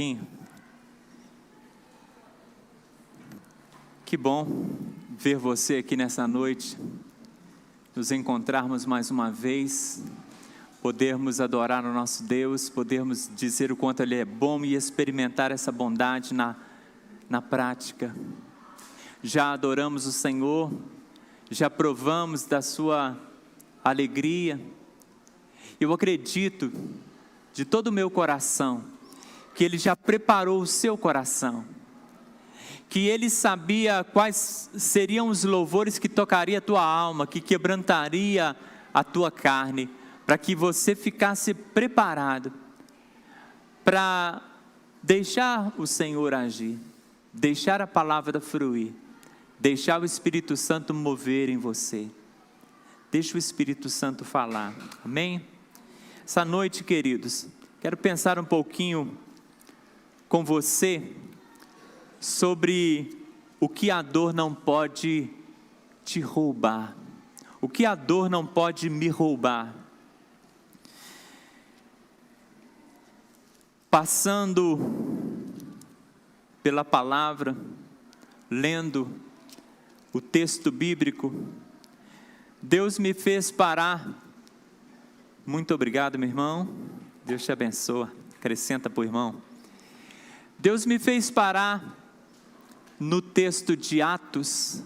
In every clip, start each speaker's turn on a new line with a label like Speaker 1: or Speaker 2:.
Speaker 1: pouquinho? Que bom ver você aqui nessa noite, nos encontrarmos mais uma vez, podermos adorar o nosso Deus, podermos dizer o quanto Ele é bom e experimentar essa bondade na prática. Já adoramos o Senhor, já provamos da sua alegria. Eu acredito de todo o meu coração que Ele já preparou o seu coração, que Ele sabia quais seriam os louvores que tocaria a tua alma, que quebrantaria a tua carne, para que você ficasse preparado para deixar o Senhor agir, deixar a palavra fluir, deixar o Espírito Santo mover em você. Deixa o Espírito Santo falar, amém? Essa noite, queridos, quero pensar um pouquinho com você sobre o que a dor não pode te roubar, o que a dor não pode me roubar. Passando pela palavra, lendo o texto bíblico, Deus me fez parar. Muito obrigado, meu irmão. Deus te abençoa. Acrescenta para o irmão. Deus me fez parar no texto de Atos,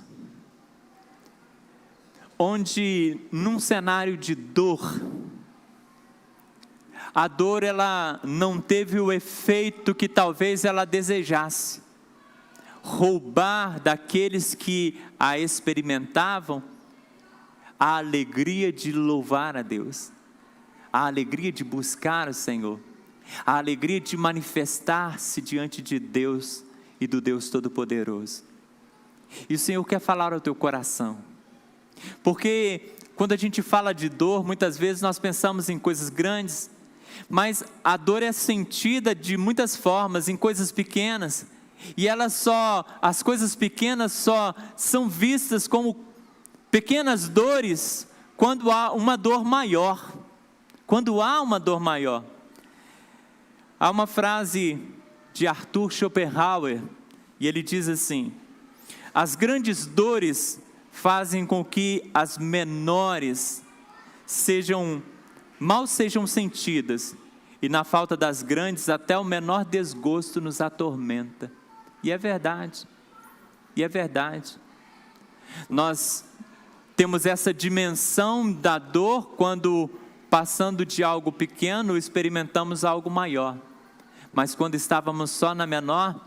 Speaker 1: onde num cenário de dor, a dor ela não teve o efeito que talvez ela desejasse, roubar daqueles que a experimentavam a alegria de louvar a Deus, a alegria de buscar o Senhor, a alegria de manifestar-se diante de Deus e do Deus Todo-Poderoso. E o Senhor quer falar ao teu coração, porque quando a gente fala de dor, muitas vezes nós pensamos em coisas grandes, mas a dor é sentida de muitas formas, em coisas pequenas, e as coisas pequenas só são vistas como pequenas dores quando há uma dor maior. Quando há uma dor maior. Há uma frase de Arthur Schopenhauer, e ele diz assim: as grandes dores fazem com que as menores mal sejam sentidas, e na falta das grandes, até o menor desgosto nos atormenta. E é verdade, nós temos essa dimensão da dor quando, passando de algo pequeno, experimentamos algo maior. Mas quando estávamos só na menor,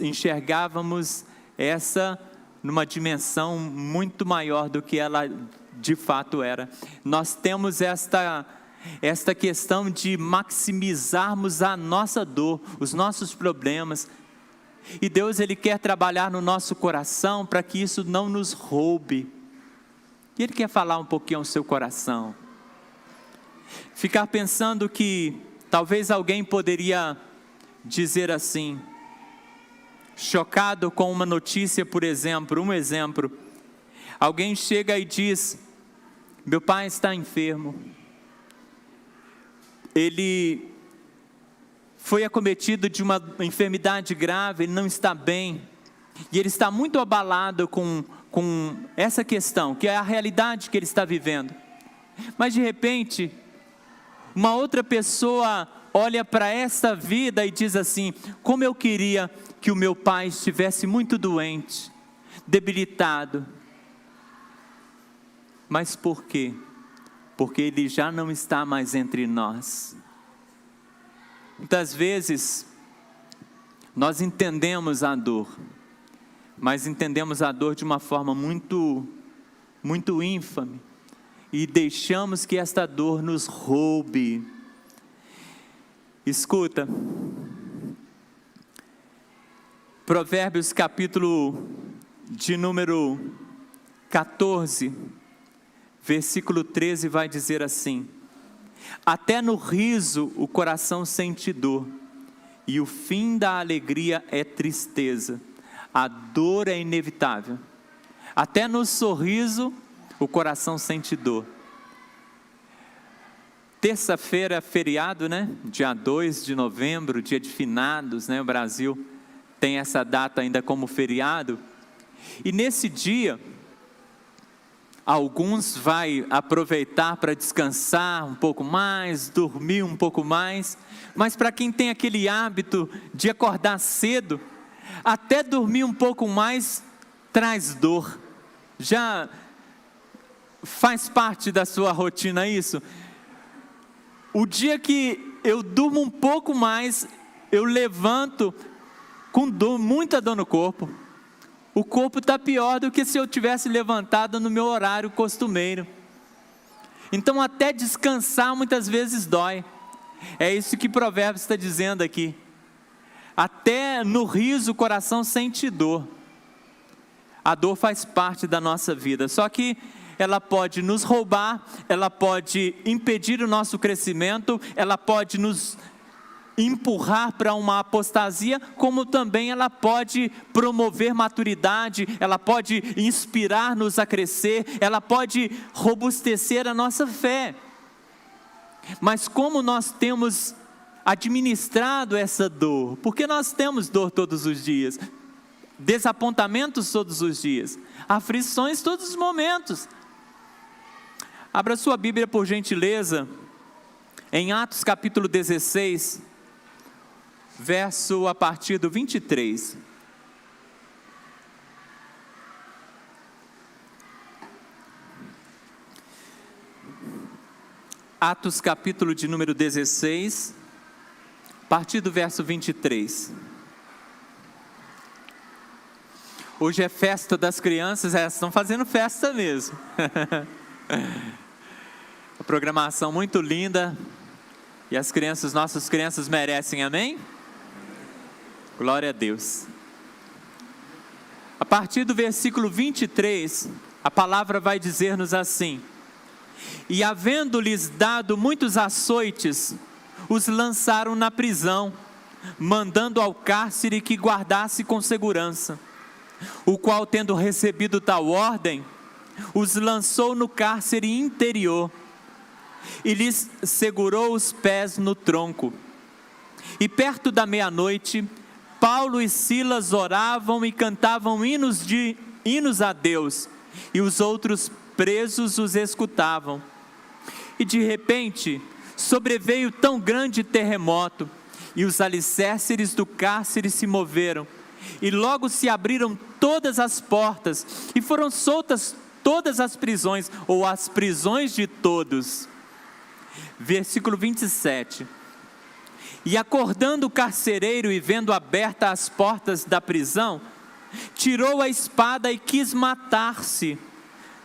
Speaker 1: enxergávamos essa numa dimensão muito maior do que ela de fato era. Nós temos esta questão de maximizarmos a nossa dor, os nossos problemas. E Deus, Ele quer trabalhar no nosso coração para que isso não nos roube. E Ele quer falar um pouquinho ao seu coração. Ficar pensando que talvez alguém poderia dizer assim, chocado com uma notícia, por exemplo, alguém chega e diz: meu pai está enfermo, ele foi acometido de uma enfermidade grave, ele não está bem, e ele está muito abalado com essa questão, que é a realidade que ele está vivendo. Mas de repente, uma outra pessoa olha para essa vida e diz assim: como eu queria que o meu pai estivesse muito doente, debilitado. Mas por quê? Porque ele já não está mais entre nós. Muitas vezes, nós entendemos a dor, mas entendemos a dor de uma forma muito, muito ínfame, e deixamos que esta dor nos roube. Escuta, Provérbios capítulo de número 14, versículo 13 vai dizer assim: até no riso o coração sente dor, e o fim da alegria é tristeza. A dor é inevitável. Até no sorriso o coração sente dor. terça-feira, feriado, né? Dia 2 de novembro, dia de finados, né? O Brasil tem essa data ainda como feriado. E nesse dia, alguns vai aproveitar para descansar um pouco mais, dormir um pouco mais. Mas para quem tem aquele hábito de acordar cedo, até dormir um pouco mais traz dor. Já faz parte da sua rotina isso? O dia que eu durmo um pouco mais, eu levanto com dor, muita dor no corpo. O corpo está pior do que se eu tivesse levantado no meu horário costumeiro. Então até descansar muitas vezes dói. É isso que Provérbios está dizendo aqui. Até no riso o coração sente dor. A dor faz parte da nossa vida, só que ela pode nos roubar, ela pode impedir o nosso crescimento, ela pode nos empurrar para uma apostasia, como também ela pode promover maturidade, ela pode inspirar-nos a crescer, ela pode robustecer a nossa fé. Mas como nós temos administrado essa dor? Porque nós temos dor todos os dias, desapontamentos todos os dias, aflições todos os momentos. Abra sua Bíblia por gentileza, em Atos capítulo 16, verso a partir do 23. Atos capítulo de número 16, a partir do verso 23. Hoje é festa das crianças, elas estão fazendo festa mesmo. A programação muito linda, e as crianças, nossas crianças merecem, amém? Glória a Deus. A partir do versículo 23, a palavra vai dizer-nos assim: e havendo-lhes dado muitos açoites, os lançaram na prisão, mandando ao cárcere que guardasse com segurança. O qual, tendo recebido tal ordem, os lançou no cárcere interior, e lhes segurou os pés no tronco. E perto da meia-noite, Paulo e Silas oravam e cantavam hinos a Deus, e os outros presos os escutavam. E de repente, sobreveio tão grande terremoto, e os alicerces do cárcere se moveram, e logo se abriram todas as portas, e foram soltas todas as prisões, ou as prisões de todos. Versículo 27. E acordando o carcereiro e vendo abertas as portas da prisão, tirou a espada e quis matar-se,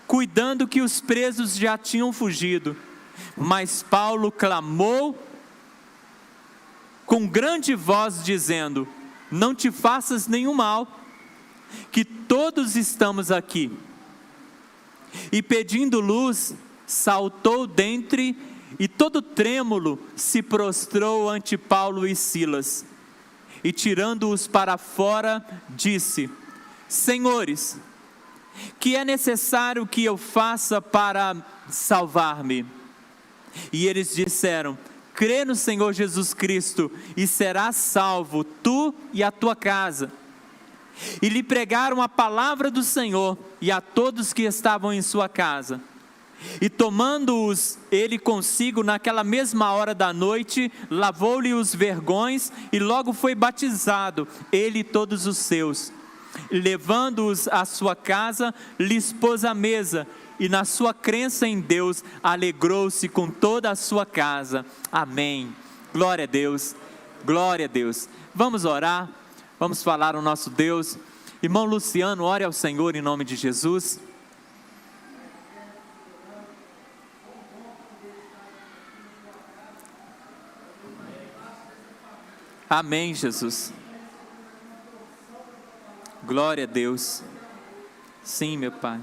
Speaker 1: cuidando que os presos já tinham fugido. Mas Paulo clamou com grande voz, dizendo: não te faças nenhum mal, que todos estamos aqui. E pedindo luz, saltou dentre, e todo trêmulo se prostrou ante Paulo e Silas. E tirando-os para fora, disse: senhores, que é necessário que eu faça para salvar-me? E eles disseram: crê no Senhor Jesus Cristo, e serás salvo, tu e a tua casa. E lhe pregaram a palavra do Senhor, e a todos que estavam em sua casa. E tomando-os ele consigo naquela mesma hora da noite, lavou-lhe os vergões, e logo foi batizado, ele e todos os seus. Levando-os à sua casa, lhes pôs a mesa, e na sua crença em Deus, alegrou-se com toda a sua casa. Amém. Glória a Deus, glória a Deus. Vamos orar, vamos falar ao nosso Deus. Irmão Luciano, ore ao Senhor em nome de Jesus. Amém, Jesus. Glória a Deus. Sim, meu Pai.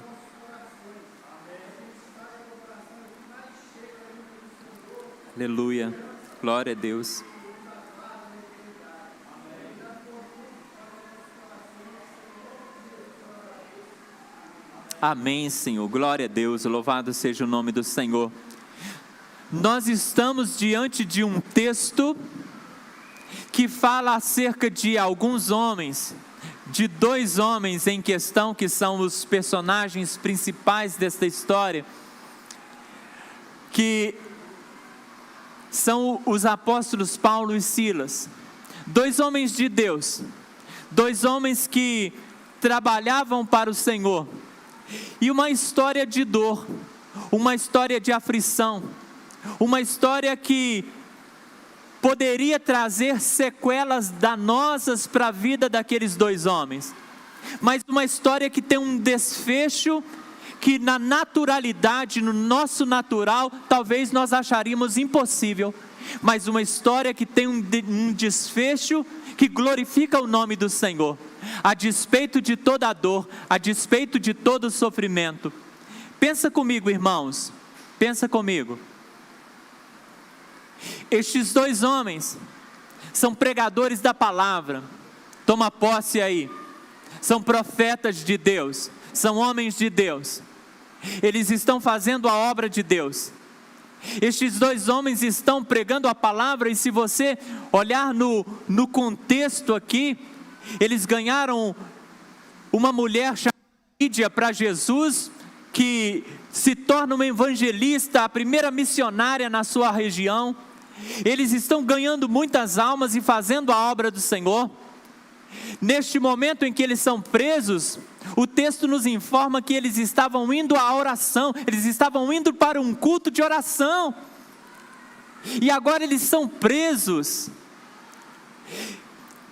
Speaker 1: Aleluia. Glória a Deus. Amém, Senhor. Glória a Deus. Louvado seja o nome do Senhor. nós estamos diante de um texto que fala acerca de alguns homens, de dois homens em questão, que são os personagens principais desta história, que são os apóstolos Paulo e Silas, dois homens de Deus, dois homens que trabalhavam para o Senhor, e uma história de dor, uma história de aflição, uma história que poderia trazer sequelas danosas para a vida daqueles dois homens, mas uma história que tem um desfecho que na naturalidade, no nosso natural, talvez nós acharíamos impossível, mas uma história que tem um desfecho que glorifica o nome do Senhor, a despeito de toda a dor, a despeito de todo o sofrimento. Pensa comigo, irmãos, pensa comigo. Estes dois homens são pregadores da palavra, toma posse aí, são profetas de Deus, são homens de Deus, eles estão fazendo a obra de Deus. Estes dois homens estão pregando a palavra, e se você olhar no contexto aqui, eles ganharam uma mulher chamada Lídia para Jesus, que se torna uma evangelista, a primeira missionária na sua região. Eles estão ganhando muitas almas e fazendo a obra do Senhor. Neste momento em que eles são presos, o texto nos informa que eles estavam indo à oração, eles estavam indo para um culto de oração, e agora eles são presos.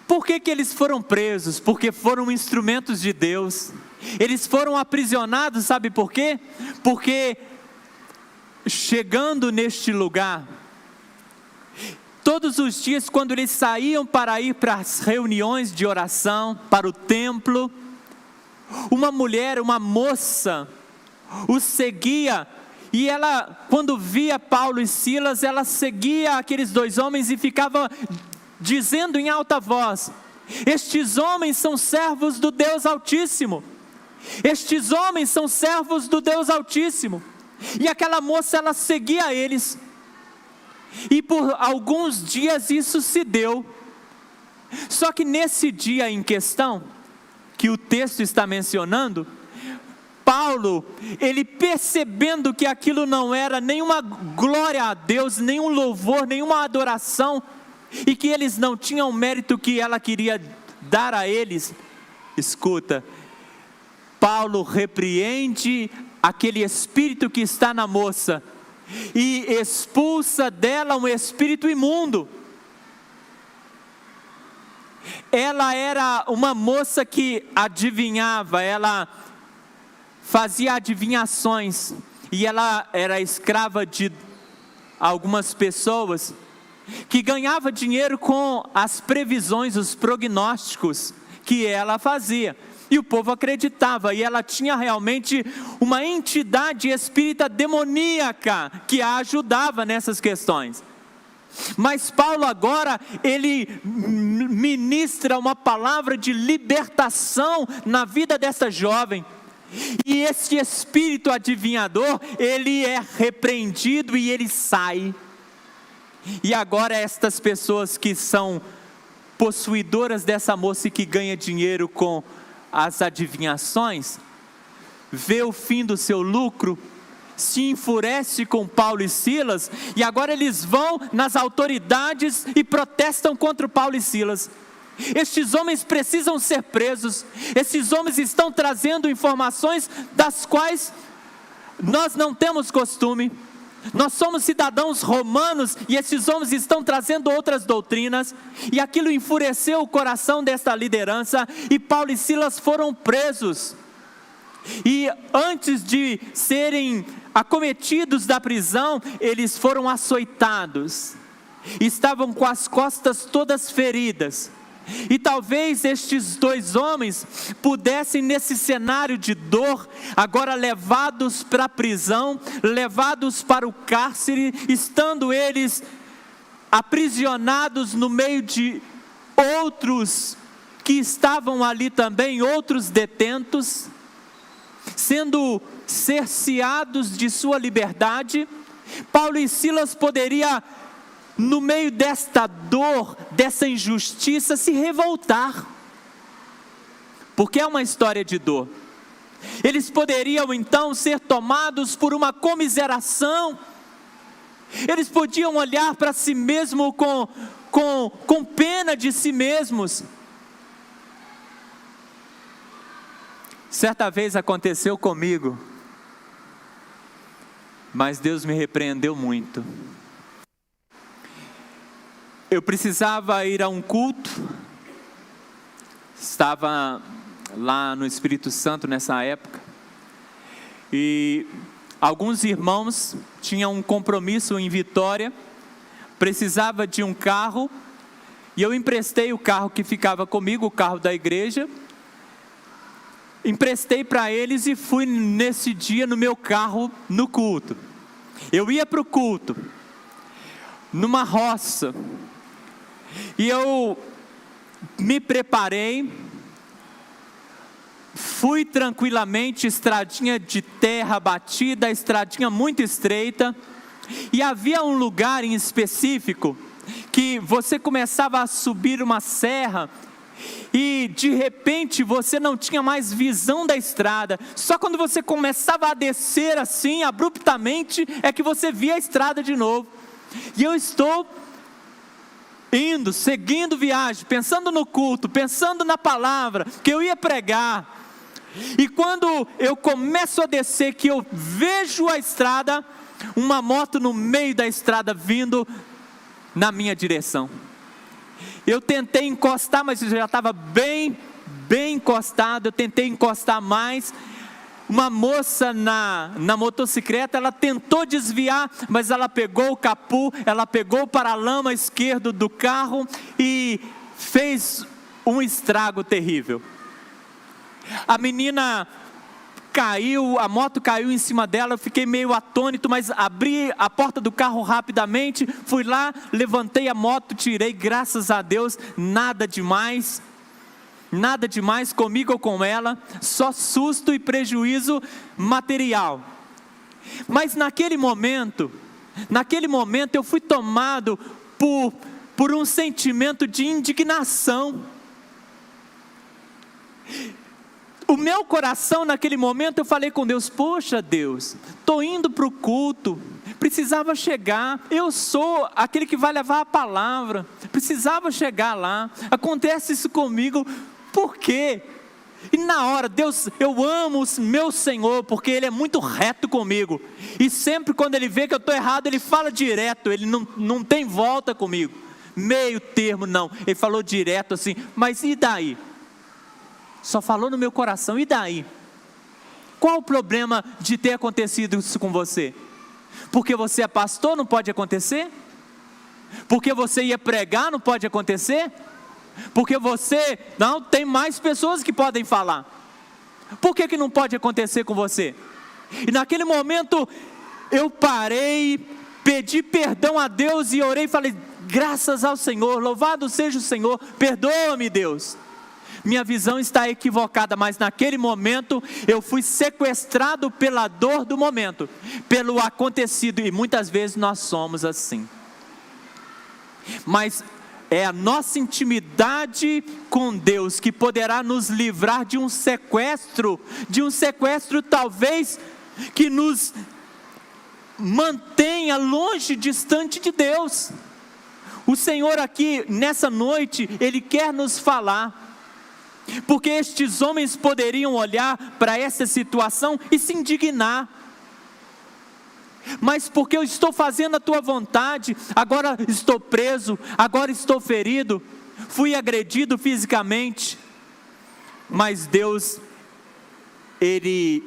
Speaker 1: Por que eles foram presos? Porque foram instrumentos de Deus. Eles foram aprisionados, sabe por quê? Porque chegando neste lugar, todos os dias, quando eles saíam para ir para as reuniões de oração, para o templo, uma mulher, uma moça, os seguia, e ela, quando via Paulo e Silas, ela seguia aqueles dois homens e ficava dizendo em alta voz: estes homens são servos do Deus Altíssimo, estes homens são servos do Deus Altíssimo. E aquela moça, ela seguia eles, e por alguns dias isso se deu. Só que nesse dia em questão, que o texto está mencionando, Paulo, ele percebendo que aquilo não era nenhuma glória a Deus, nenhum louvor, nenhuma adoração, e que eles não tinham o mérito que ela queria dar a eles, escuta, Paulo repreende aquele espírito que está na moça, e expulsa dela um espírito imundo. Ela era uma moça que adivinhava, ela fazia adivinhações, e ela era escrava de algumas pessoas, que ganhava dinheiro com as previsões, os prognósticos que ela fazia, e o povo acreditava, e ela tinha realmente uma entidade espírita demoníaca que a ajudava nessas questões. Mas Paulo agora, ele ministra uma palavra de libertação na vida dessa jovem, e esse espírito adivinhador, ele é repreendido e ele sai. E agora estas pessoas que são possuidoras dessa moça e que ganha dinheiro com as adivinhações, vê o fim do seu lucro, se enfurece com Paulo e Silas, e agora eles vão nas autoridades e protestam contra Paulo e Silas. Estes homens precisam ser presos, esses homens estão trazendo informações das quais nós não temos costume. Nós somos cidadãos romanos, e esses homens estão trazendo outras doutrinas, e aquilo enfureceu o coração desta liderança, e Paulo e Silas foram presos. E antes de serem acometidos da prisão, eles foram açoitados, estavam com as costas todas feridas. E talvez estes dois homens pudessem, nesse cenário de dor, agora levados para a prisão, levados para o cárcere, estando eles aprisionados no meio de outros que estavam ali também, outros detentos, sendo cerceados de sua liberdade, Paulo e Silas poderiam, no meio desta dor, dessa injustiça, se revoltar, porque é uma história de dor. Eles poderiam então ser tomados por uma comiseração, eles podiam olhar para si mesmos com pena de si mesmos. Certa vez aconteceu comigo, mas Deus me repreendeu muito. Eu precisava ir a um culto, estava lá no Espírito Santo nessa época, e alguns irmãos tinham um compromisso em Vitória, precisava de um carro, e eu emprestei o carro que ficava comigo, o carro da igreja, emprestei para eles e fui nesse dia no meu carro no culto. Eu ia para o culto, numa roça, e eu me preparei, fui tranquilamente, estradinha de terra batida, estradinha muito estreita, e havia um lugar em específico, que você começava a subir uma serra, e de repente você não tinha mais visão da estrada, só quando você começava a descer assim, abruptamente, é que você via a estrada de novo. E eu estou indo, seguindo viagem, pensando no culto, pensando na palavra que eu ia pregar, e quando eu começo a descer, que eu vejo a estrada, uma moto no meio da estrada vindo na minha direção. Eu tentei encostar, mas eu já estava bem encostado. Eu tentei encostar mais. Uma moça na motocicleta, ela tentou desviar, mas ela pegou o capô, ela pegou o paralama esquerdo do carro e fez um estrago terrível. A menina caiu, a moto caiu em cima dela, eu fiquei meio atônito, mas abri a porta do carro rapidamente, fui lá, levantei a moto, tirei, graças a Deus, nada demais comigo ou com ela, só susto e prejuízo material. Mas naquele momento eu fui tomado por um sentimento de indignação. O meu coração naquele momento, eu falei com Deus: poxa Deus, estou indo para o culto, precisava chegar, eu sou aquele que vai levar a palavra, precisava chegar lá, acontece isso comigo, por quê? E na hora, Deus, eu amo o meu Senhor, porque Ele é muito reto comigo, e sempre quando Ele vê que eu estou errado, Ele fala direto, Ele não tem volta comigo, meio termo não, Ele falou direto assim, mas e daí? Só falou no meu coração, e daí? Qual o problema de ter acontecido isso com você? Porque você é pastor, não pode acontecer? Porque você ia pregar, não pode acontecer? Porque você, não, tem mais pessoas que podem falar. Por que não pode acontecer com você? E naquele momento, eu parei, pedi perdão a Deus e orei e falei: graças ao Senhor, louvado seja o Senhor, perdoa-me Deus. Minha visão está equivocada, mas naquele momento eu fui sequestrado pela dor do momento, pelo acontecido, e muitas vezes nós somos assim. Mas é a nossa intimidade com Deus que poderá nos livrar de um sequestro talvez que nos mantenha longe, distante de Deus. O Senhor aqui nessa noite, Ele quer nos falar, porque estes homens poderiam olhar para essa situação e se indignar, mas porque eu estou fazendo a tua vontade, agora estou preso, agora estou ferido, fui agredido fisicamente. Mas Deus, Ele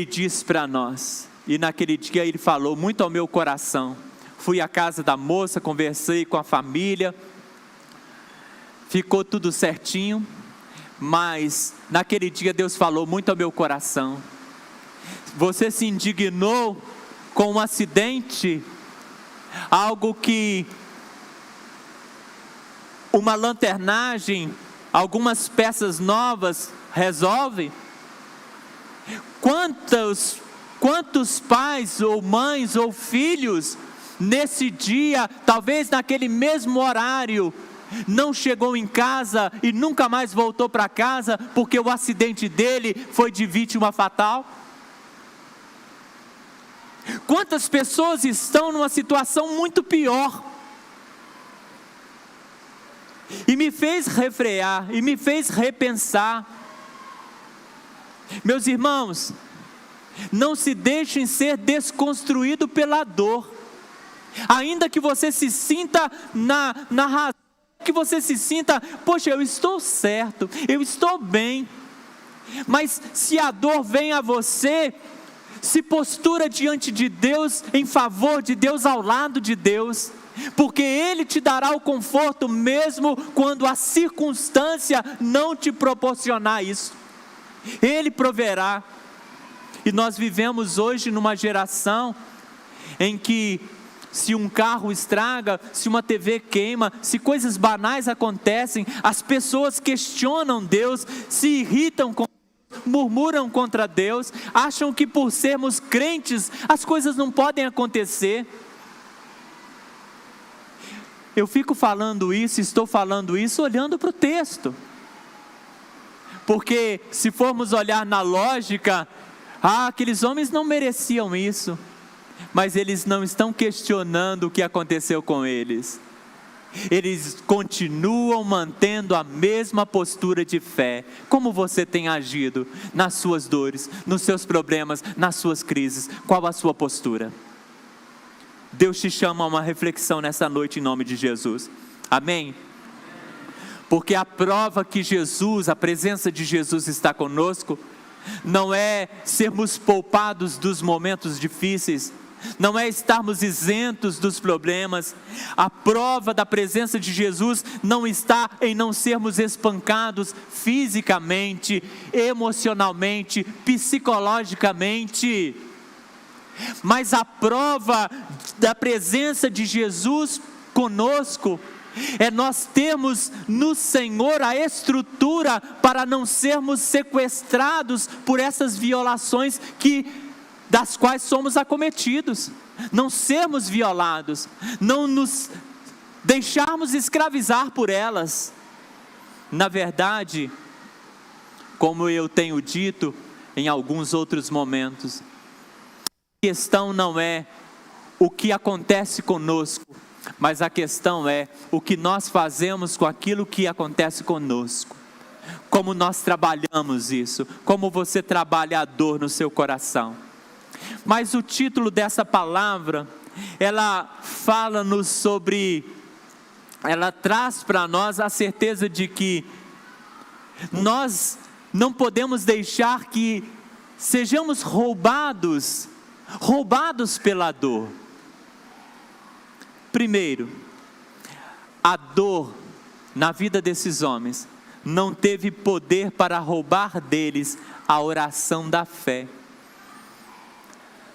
Speaker 1: diz para nós, e naquele dia Ele falou muito ao meu coração. Fui à casa da moça, conversei com a família, ficou tudo certinho, mas naquele dia Deus falou muito ao meu coração. Você se indignou com um acidente, algo que uma lanternagem, algumas peças novas resolve? Quantos Quantos pais ou mães ou filhos, nesse dia, talvez naquele mesmo horário, não chegou em casa e nunca mais voltou para casa porque o acidente dele foi de vítima fatal? Quantas pessoas estão numa situação muito pior? E me fez refrear, e me fez repensar. Meus irmãos, não se deixem ser desconstruídos pela dor. Ainda que você se sinta na razão, que você se sinta, poxa, eu estou certo, eu estou bem. Mas se a dor vem a você, se postura diante de Deus, em favor de Deus, ao lado de Deus, porque Ele te dará o conforto mesmo quando a circunstância não te proporcionar isso. Ele proverá. E nós vivemos hoje numa geração em que, se um carro estraga, se uma TV queima, se coisas banais acontecem, as pessoas questionam Deus, se irritam com Deus, murmuram contra Deus, acham que por sermos crentes as coisas não podem acontecer. Eu fico falando isso, estou falando isso olhando para o texto, porque se formos olhar na lógica, aqueles homens não mereciam isso, mas eles não estão questionando o que aconteceu com eles. Eles continuam mantendo a mesma postura de fé. Como você tem agido nas suas dores, nos seus problemas, nas suas crises? Qual a sua postura? Deus te chama a uma reflexão nessa noite em nome de Jesus. Amém? Porque a prova que Jesus, a presença de Jesus está conosco, não é sermos poupados dos momentos difíceis, não é estarmos isentos dos problemas. A prova da presença de Jesus não está em não sermos espancados fisicamente, emocionalmente, psicologicamente, mas a prova da presença de Jesus conosco é nós termos no Senhor a estrutura para não sermos sequestrados por essas violações das quais somos acometidos, não sermos violados, não nos deixarmos escravizar por elas. Na verdade, como eu tenho dito em alguns outros momentos, a questão não é o que acontece conosco, mas a questão é o que nós fazemos com aquilo que acontece conosco. Como nós trabalhamos isso, como você trabalha a dor no seu coração. Mas o título dessa palavra, ela fala-nos sobre, ela traz para nós a certeza de que nós não podemos deixar que sejamos roubados pela dor. Primeiro, a dor na vida desses homens não teve poder para roubar deles a oração da fé.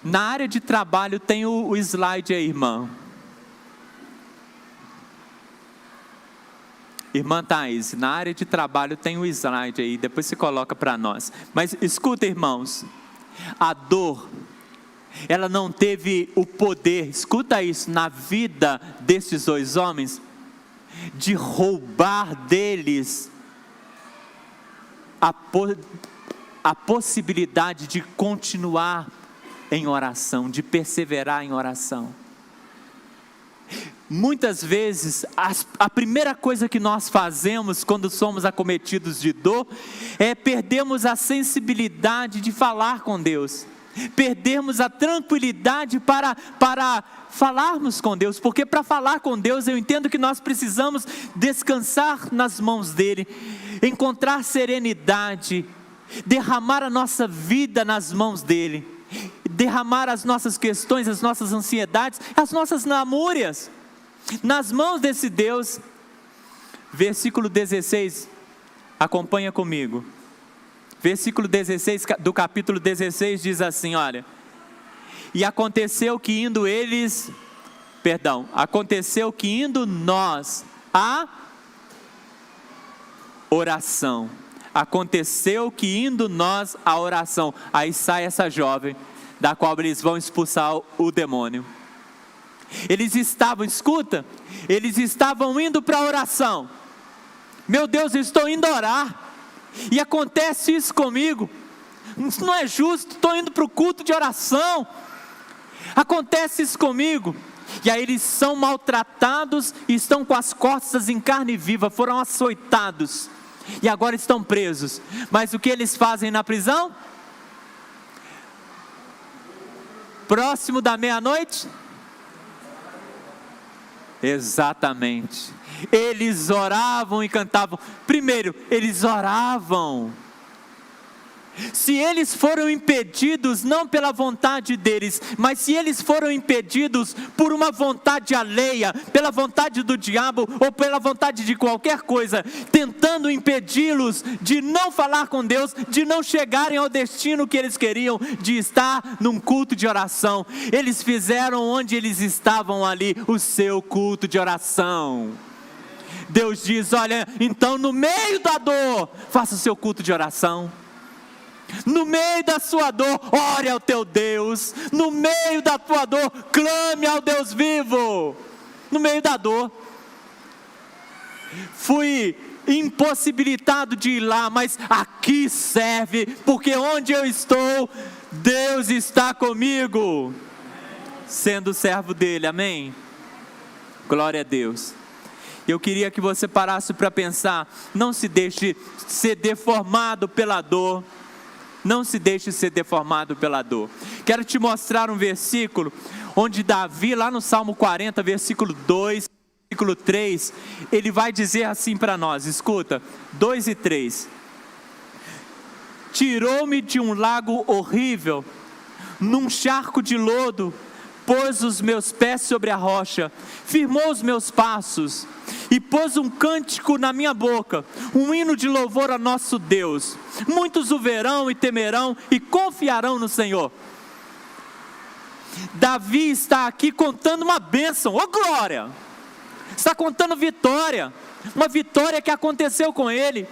Speaker 1: Na área de trabalho tem o slide aí, irmã. Irmã Thaís, na área de trabalho tem o slide aí, depois você coloca para nós. Mas escuta, irmãos, a dor, ela não teve o poder, escuta isso, na vida desses dois homens, de roubar deles a possibilidade de continuar em oração, de perseverar em oração. Muitas vezes, a primeira coisa que nós fazemos quando somos acometidos de dor, é perdermos a sensibilidade de falar com Deus, perdermos a tranquilidade para falarmos com Deus, porque para falar com Deus, eu entendo que nós precisamos descansar nas mãos dEle, encontrar serenidade, derramar a nossa vida nas mãos dEle, derramar as nossas questões, as nossas ansiedades, as nossas lamúrias, nas mãos desse Deus. Versículo 16, acompanha comigo. Versículo 16 do capítulo 16 diz assim, olha: e aconteceu que indo nós à oração. Aconteceu que indo nós à oração. Aí sai essa jovem, da qual eles vão expulsar o demônio. Eles estavam, escuta, eles estavam indo para a oração. Meu Deus, eu estou indo orar, e acontece isso comigo. Isso não é justo, estou indo para o culto de oração, acontece isso comigo. E aí eles são maltratados e estão com as costas em carne viva, foram açoitados e agora estão presos. Mas o que eles fazem na prisão? Próximo da meia-noite? Exatamente, eles oravam e cantavam. Primeiro, eles oravam. Se eles foram impedidos, não pela vontade deles, mas se eles foram impedidos por uma vontade alheia, pela vontade do diabo, ou pela vontade de qualquer coisa, tentando impedi-los de não falar com Deus, de não chegarem ao destino que eles queriam, de estar num culto de oração, eles fizeram onde eles estavam ali, o seu culto de oração. Deus diz, olha, então no meio da dor, faça o seu culto de oração. No meio da sua dor, ore ao teu Deus. No meio da tua dor, clame ao Deus vivo. No meio da dor. Fui impossibilitado de ir lá, mas aqui serve, porque onde eu estou, Deus está comigo, sendo servo dele, amém? Glória a Deus. Eu queria que você parasse para pensar, não se deixe ser deformado pela dor. Não se deixe ser deformado pela dor. Quero te mostrar um versículo, onde Davi, lá no Salmo 40, versículo 2, versículo 3, ele vai dizer assim para nós, escuta, 2 e 3. Tirou-me de um lago horrível, num charco de lodo, pôs os meus pés sobre a rocha, firmou os meus passos, e pôs um cântico na minha boca, um hino de louvor a nosso Deus. Muitos o verão e temerão e confiarão no Senhor. Davi está aqui contando uma bênção, ô glória! Está contando vitória, uma vitória que aconteceu com ele,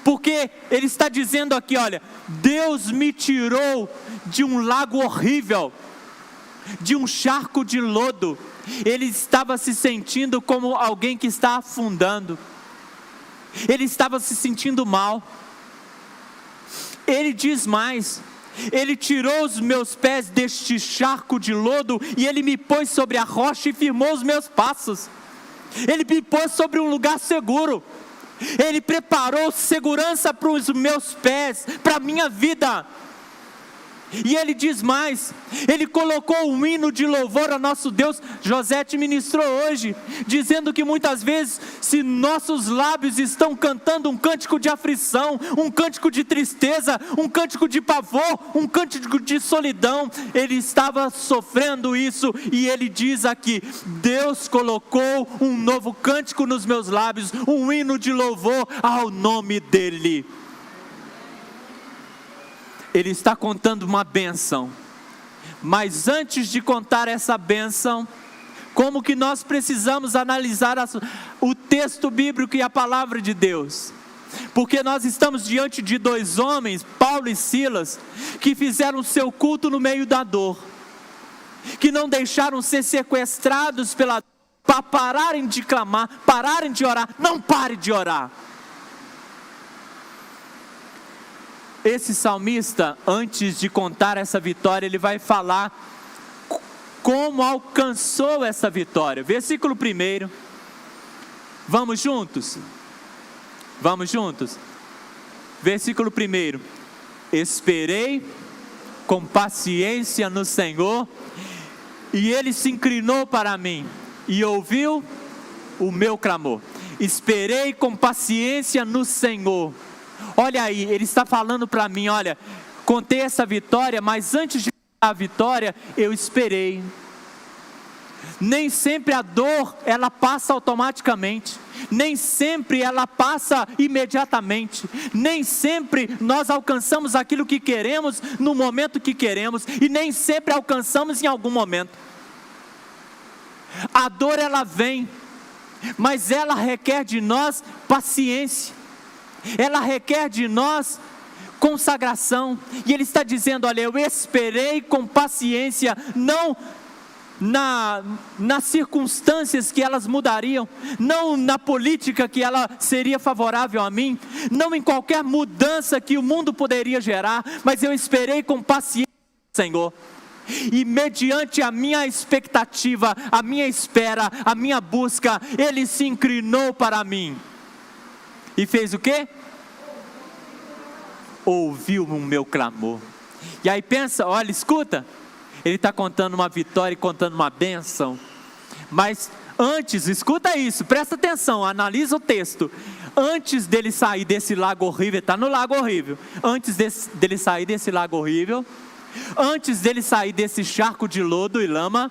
Speaker 1: porque ele está dizendo aqui, olha, Deus me tirou de um lago horrível, de um charco de lodo. Ele estava se sentindo como alguém que está afundando, ele estava se sentindo mal. Ele diz mais, ele tirou os meus pés deste charco de lodo, e ele me pôs sobre a rocha e firmou os meus passos. Ele me pôs sobre um lugar seguro, ele preparou segurança para os meus pés, para a minha vida. E ele diz mais, ele colocou um hino de louvor a nosso Deus. José te ministrou hoje, dizendo que muitas vezes, se nossos lábios estão cantando um cântico de aflição, um cântico de tristeza, um cântico de pavor, um cântico de solidão, ele estava sofrendo isso, e ele diz aqui, Deus colocou um novo cântico nos meus lábios, um hino de louvor ao nome dele. Ele está contando uma bênção, mas antes de contar essa bênção, como que nós precisamos analisar o texto bíblico e a palavra de Deus? Porque nós estamos diante de dois homens, Paulo e Silas, que fizeram o seu culto no meio da dor, que não deixaram ser sequestrados pela dor, para pararem de clamar, pararem de orar. Não pare de orar. Esse salmista, antes de contar essa vitória, ele vai falar como alcançou essa vitória. Versículo 1. Vamos juntos? Vamos juntos? Versículo 1. Esperei com paciência no Senhor, e Ele se inclinou para mim, e ouviu o meu clamor. Esperei com paciência no Senhor. Olha aí, ele está falando para mim, olha, contei essa vitória, mas antes de contar a vitória, eu esperei. Nem sempre a dor, ela passa automaticamente, nem sempre ela passa imediatamente, nem sempre nós alcançamos aquilo que queremos no momento que queremos, e nem sempre alcançamos em algum momento. A dor ela vem, mas ela requer de nós paciência. Ela requer de nós consagração. E ele está dizendo: olha, eu esperei com paciência, não nas circunstâncias que elas mudariam, não na política que ela seria favorável a mim, não em qualquer mudança que o mundo poderia gerar, mas eu esperei com paciência, Senhor. E mediante a minha expectativa, a minha espera, a minha busca, Ele se inclinou para mim. E fez o quê? Ouviu o meu clamor. E aí pensa, olha, escuta. Ele está contando uma vitória e contando uma bênção. Mas antes, escuta isso, presta atenção, analisa o texto. Antes dele sair desse lago horrível, está no lago horrível. Antes dele sair desse lago horrível, antes dele sair desse charco de lodo e lama,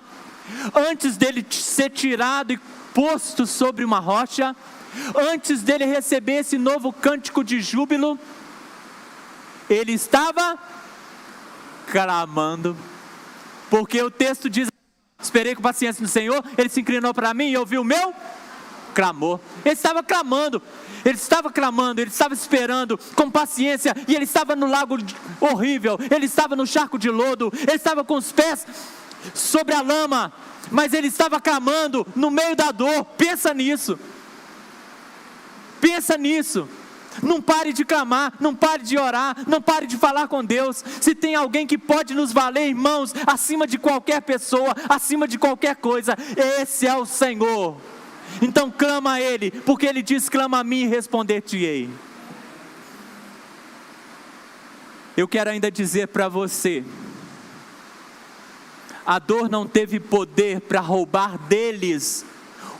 Speaker 1: antes dele ser tirado e posto sobre uma rocha, antes dele receber esse novo cântico de júbilo, ele estava clamando. Porque o texto diz: esperei com paciência no Senhor, Ele se inclinou para mim e ouviu o meu clamor. Ele estava clamando, ele estava esperando com paciência, e ele estava no lago horrível, ele estava no charco de lodo, ele estava com os pés sobre a lama, mas ele estava clamando no meio da dor. Pensa nisso. Não pare de clamar, não pare de orar, não pare de falar com Deus. Se tem alguém que pode nos valer, irmãos, acima de qualquer pessoa, acima de qualquer coisa, esse é o Senhor. Então clama a Ele, porque Ele diz: clama a mim e responder-te-ei. Eu quero ainda dizer para você, a dor não teve poder para roubar deles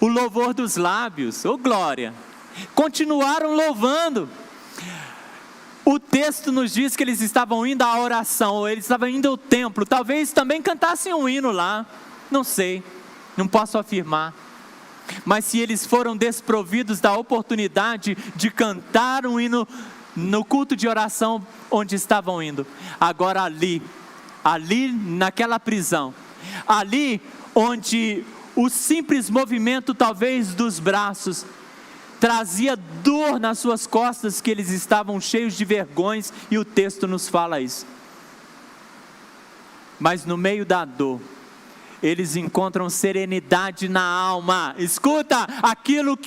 Speaker 1: o louvor dos lábios. Ô glória! Continuaram louvando. O texto nos diz que eles estavam indo à oração, ou eles estavam indo ao templo. Talvez também cantassem um hino lá, não sei, não posso afirmar. Mas se eles foram desprovidos da oportunidade de cantar um hino no culto de oração onde estavam indo, agora ali naquela prisão, ali onde o simples movimento talvez dos braços trazia dor nas suas costas, que eles estavam cheios de vergonhas, e o texto nos fala isso. Mas no meio da dor, eles encontram serenidade na alma. Escuta, aquilo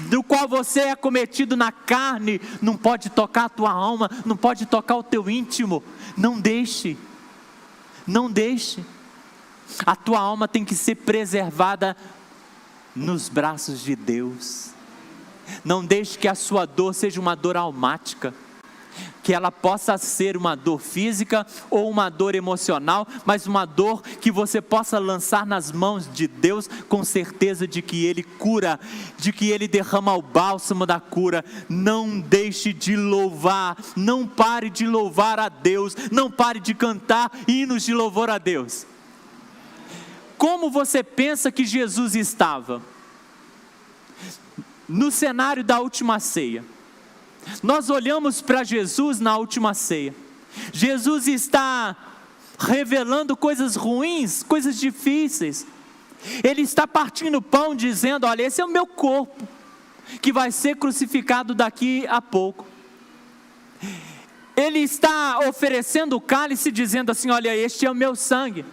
Speaker 1: do qual você é cometido na carne, não pode tocar a tua alma, não pode tocar o teu íntimo. Não deixe. A tua alma tem que ser preservada nos braços de Deus. Não deixe que a sua dor seja uma dor almática, que ela possa ser uma dor física ou uma dor emocional, mas uma dor que você possa lançar nas mãos de Deus, com certeza de que Ele cura, de que Ele derrama o bálsamo da cura. Não deixe de louvar, não pare de louvar a Deus, não pare de cantar hinos de louvor a Deus. Como você pensa que Jesus estava? No cenário da última ceia, nós olhamos para Jesus na última ceia. Jesus está revelando coisas ruins, coisas difíceis. Ele está partindo o pão dizendo: olha, esse é o meu corpo, que vai ser crucificado daqui a pouco. Ele está oferecendo o cálice dizendo assim: olha, este é o meu sangue.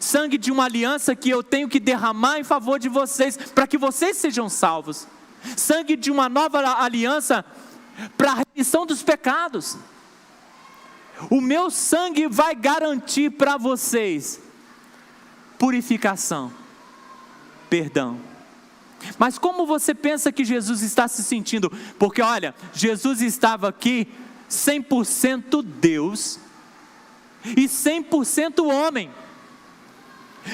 Speaker 1: Sangue de uma aliança que eu tenho que derramar em favor de vocês, para que vocês sejam salvos. Sangue de uma nova aliança para a remissão dos pecados. O meu sangue vai garantir para vocês purificação, perdão. Mas como você pensa que Jesus está se sentindo? Porque olha, Jesus estava aqui 100% Deus e 100% homem.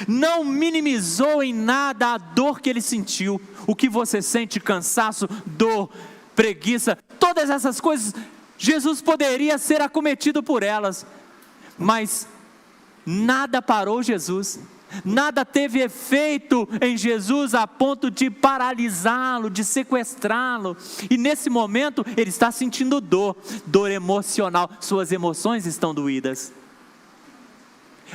Speaker 1: Não minimizou em nada a dor que ele sentiu. O que você sente, cansaço, dor, preguiça, todas essas coisas, Jesus poderia ser acometido por elas, mas nada parou Jesus, nada teve efeito em Jesus a ponto de paralisá-lo, de sequestrá-lo. E nesse momento ele está sentindo dor emocional, suas emoções estão doídas.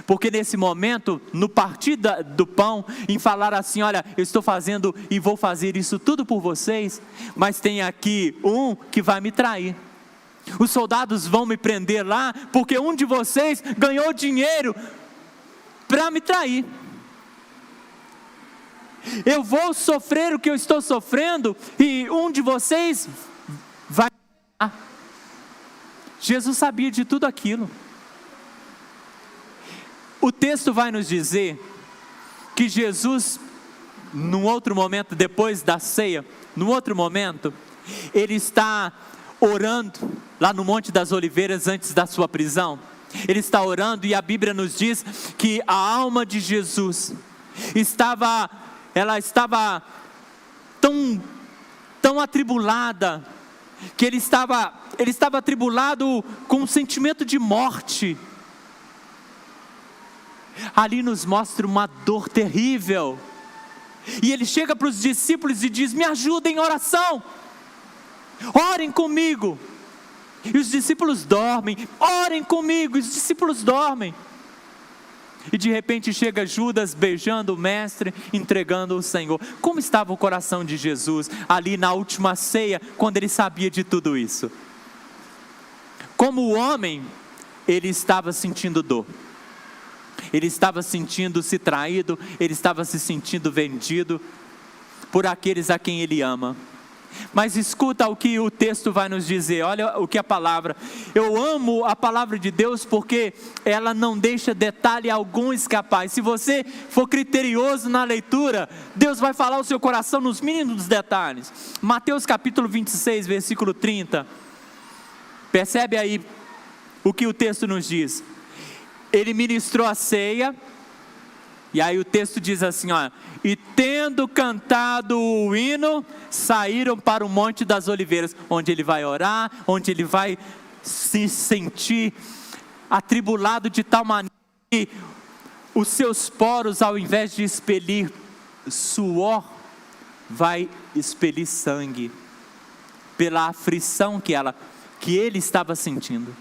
Speaker 1: Porque nesse momento, no partir do pão, em falar assim: olha, eu estou fazendo e vou fazer isso tudo por vocês, mas tem aqui um que vai me trair. Os soldados vão me prender lá, porque um de vocês ganhou dinheiro para me trair. Eu vou sofrer o que eu estou sofrendo, e um de vocês vai... Jesus sabia de tudo aquilo. O texto vai nos dizer que Jesus, num outro momento, depois da ceia, num outro momento, ele está orando lá no Monte das Oliveiras antes da sua prisão. Ele está orando, e a Bíblia nos diz que a alma de Jesus estava tão atribulada, que ele estava atribulado com um sentimento de morte. Ali nos mostra uma dor terrível, e ele chega para os discípulos e diz: me ajudem em oração, orem comigo. E os discípulos dormem. Orem comigo. E os discípulos dormem. E de repente chega Judas beijando o mestre, entregando o Senhor. Como estava o coração de Jesus ali na última ceia, quando ele sabia de tudo isso? Como homem, ele estava sentindo dor. Ele estava sentindo-se traído, ele estava se sentindo vendido por aqueles a quem ele ama. Mas escuta o que o texto vai nos dizer, olha o que a palavra... Eu amo a palavra de Deus porque ela não deixa detalhe algum escapar. E se você for criterioso na leitura, Deus vai falar o seu coração nos mínimos detalhes. Mateus capítulo 26, versículo 30. Percebe aí o que o texto nos diz. Ele ministrou a ceia, e aí o texto diz assim, ó: e tendo cantado o hino, saíram para o Monte das Oliveiras, onde ele vai orar, onde ele vai se sentir atribulado de tal maneira que os seus poros, ao invés de expelir suor, vai expelir sangue, pela aflição que ele estava sentindo.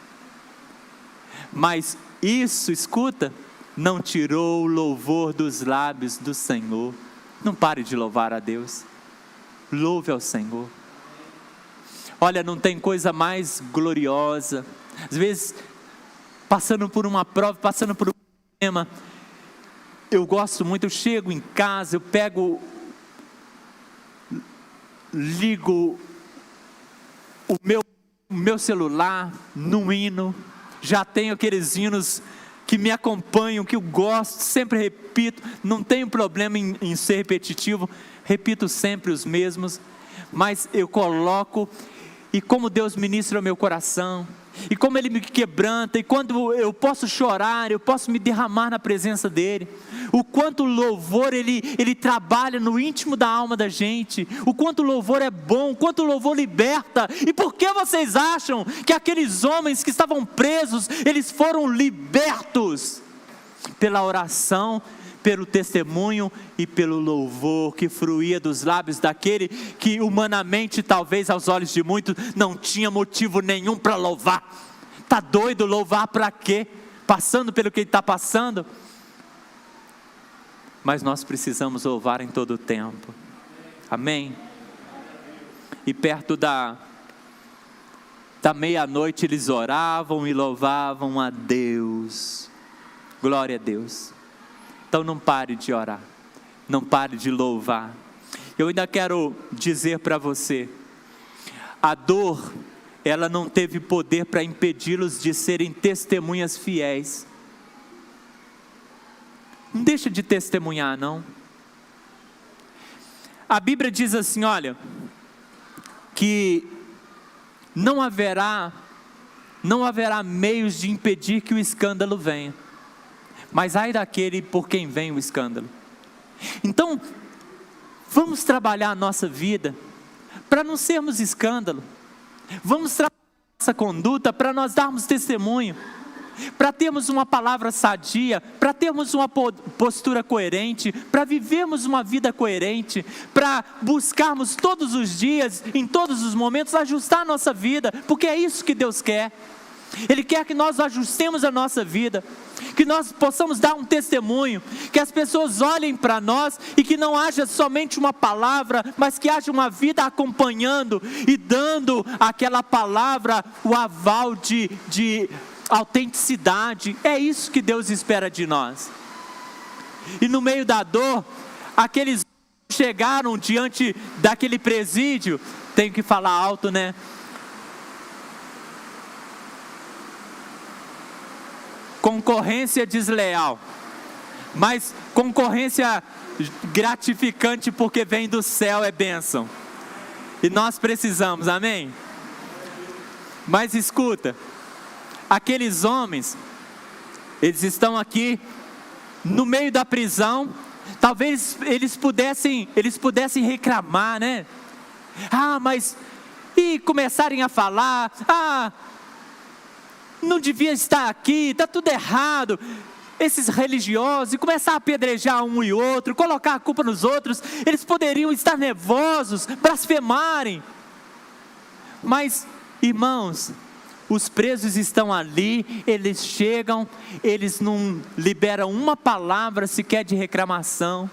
Speaker 1: Mas isso, escuta, não tirou o louvor dos lábios do Senhor. Não pare de louvar a Deus. Louve ao Senhor. Olha, não tem coisa mais gloriosa. Às vezes, passando por uma prova, passando por um problema, eu gosto muito, eu chego em casa, eu ligo o meu celular num hino. Já tenho aqueles hinos que me acompanham, que eu gosto, sempre repito, não tenho problema em ser repetitivo, repito sempre os mesmos, mas eu coloco, e como Deus ministra o meu coração, e como Ele me quebranta, e quando eu posso chorar, eu posso me derramar na presença dEle, o quanto o louvor ele trabalha no íntimo da alma da gente, o quanto o louvor é bom, o quanto o louvor liberta. E por que vocês acham que aqueles homens que estavam presos, eles foram libertos? Pela oração, pelo testemunho e pelo louvor que fluía dos lábios daquele que humanamente, talvez aos olhos de muitos, não tinha motivo nenhum para louvar. Está doido? Louvar para quê? Passando pelo que ele está passando? Mas nós precisamos louvar em todo o tempo. Amém? E perto da meia-noite eles oravam e louvavam a Deus. Glória a Deus. Então não pare de orar, não pare de louvar. Eu ainda quero dizer para você, a dor, ela não teve poder para impedi-los de serem testemunhas fiéis. Não deixa de testemunhar, não. A Bíblia diz assim, olha, que não haverá meios de impedir que o escândalo venha. Mas ai daquele por quem vem o escândalo. Então, vamos trabalhar a nossa vida para não sermos escândalo. Vamos trabalhar a nossa conduta para nós darmos testemunho, para termos uma palavra sadia, para termos uma postura coerente, para vivermos uma vida coerente, para buscarmos todos os dias, em todos os momentos, ajustar a nossa vida, porque é isso que Deus quer. Ele quer que nós ajustemos a nossa vida, que nós possamos dar um testemunho, que as pessoas olhem para nós e que não haja somente uma palavra, mas que haja uma vida acompanhando e dando àquela palavra o aval de autenticidade. É isso que Deus espera de nós. E no meio da dor, aqueles chegaram diante daquele presídio, tenho que falar alto, né? Concorrência desleal, mas concorrência gratificante, porque vem do céu, é bênção, e nós precisamos, amém? Mas escuta, aqueles homens, eles estão aqui no meio da prisão. Talvez eles pudessem reclamar, né? E começarem a falar, não devia estar aqui, está tudo errado, esses religiosos, e começar a apedrejar um e outro, colocar a culpa nos outros. Eles poderiam estar nervosos, blasfemarem, mas, irmãos, os presos estão ali, eles chegam, eles não liberam uma palavra sequer de reclamação,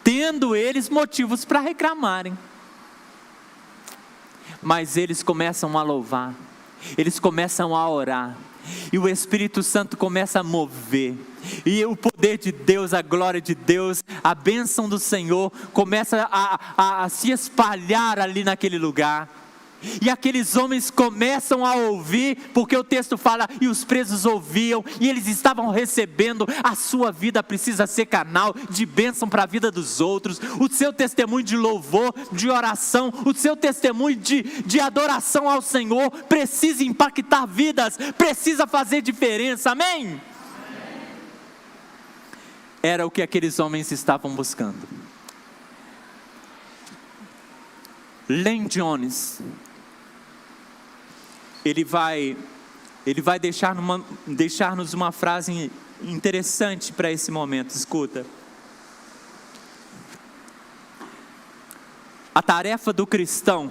Speaker 1: tendo eles motivos para reclamarem, mas eles começam a louvar, eles começam a orar, e o Espírito Santo começa a mover, e o poder de Deus, a glória de Deus, a bênção do Senhor começa a se espalhar ali naquele lugar. E aqueles homens começam a ouvir, porque o texto fala, e os presos ouviam, e eles estavam recebendo. A sua vida precisa ser canal de bênção para a vida dos outros. O seu testemunho de louvor, de oração, o seu testemunho de adoração ao Senhor precisa impactar vidas, precisa fazer diferença, amém? Era o que aqueles homens estavam buscando. Len Jones, ele vai deixar-nos uma frase interessante para esse momento. Escuta: a tarefa do cristão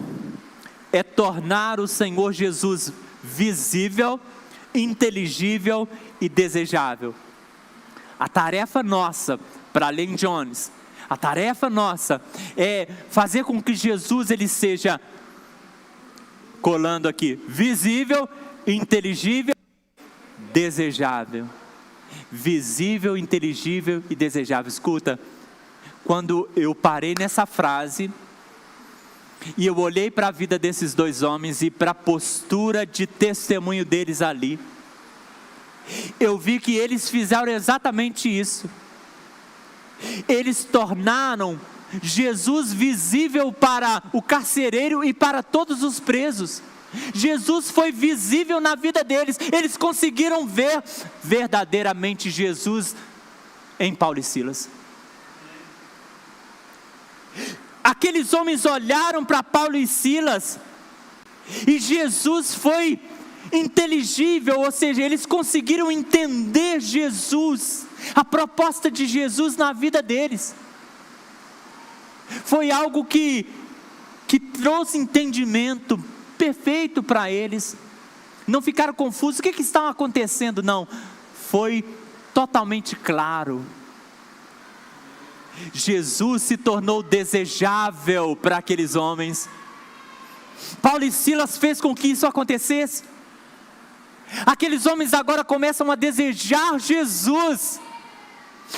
Speaker 1: é tornar o Senhor Jesus visível, inteligível e desejável. A tarefa nossa, para Len Jones, a tarefa nossa é fazer com que Jesus ele seja, colando aqui, visível, inteligível, desejável. Visível, inteligível e desejável. Escuta, quando eu parei nessa frase e eu olhei para a vida desses dois homens e para a postura de testemunho deles ali, eu vi que eles fizeram exatamente isso. Eles tornaram Jesus visível para o carcereiro e para todos os presos. Jesus foi visível na vida deles. Eles conseguiram ver verdadeiramente Jesus em Paulo e Silas. Aqueles homens olharam para Paulo e Silas, e Jesus foi inteligível, ou seja, eles conseguiram entender Jesus, a proposta de Jesus na vida deles. Foi algo que trouxe entendimento perfeito para eles. Não ficaram confusos, o que está acontecendo? Não, foi totalmente claro. Jesus se tornou desejável para aqueles homens. Paulo e Silas fez com que isso acontecesse. Aqueles homens agora começam a desejar Jesus.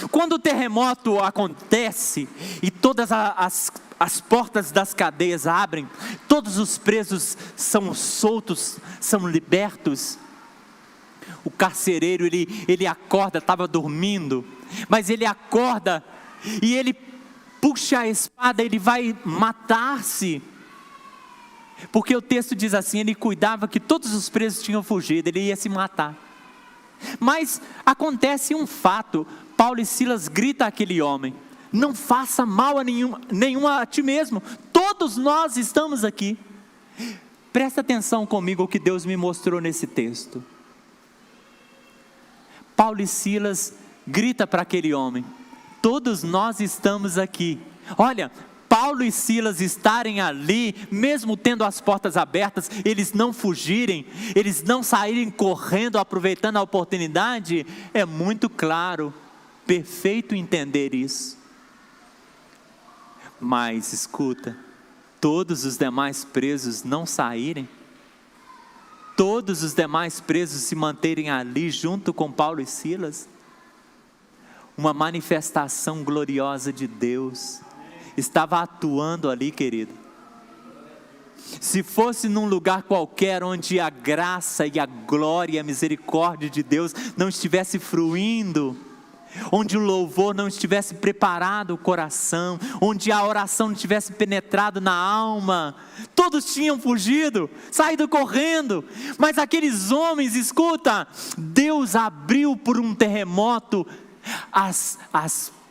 Speaker 1: Quando o terremoto acontece e todas as portas das cadeias abrem, todos os presos são soltos, são libertos. O carcereiro ele acorda, estava dormindo, mas ele acorda e ele puxa a espada, ele vai matar-se. Porque o texto diz assim, ele cuidava que todos os presos tinham fugido, ele ia se matar. Mas acontece um fato, Paulo e Silas gritam àquele homem: não faça mal a nenhum a ti mesmo, todos nós estamos aqui. Presta atenção comigo o que Deus me mostrou nesse texto. Paulo e Silas grita para aquele homem: todos nós estamos aqui. Olha, Paulo e Silas estarem ali, mesmo tendo as portas abertas, eles não fugirem, eles não saírem correndo, aproveitando a oportunidade, é muito claro, perfeito entender isso. Mas escuta, todos os demais presos não saírem, todos os demais presos se manterem ali junto com Paulo e Silas, uma manifestação gloriosa de Deus estava atuando ali, querido. Se fosse num lugar qualquer onde a graça e a glória e a misericórdia de Deus não estivesse fruindo, onde o louvor não estivesse preparado o coração, onde a oração não tivesse penetrado na alma, todos tinham fugido, saído correndo, mas aqueles homens, escuta, Deus abriu por um terremoto as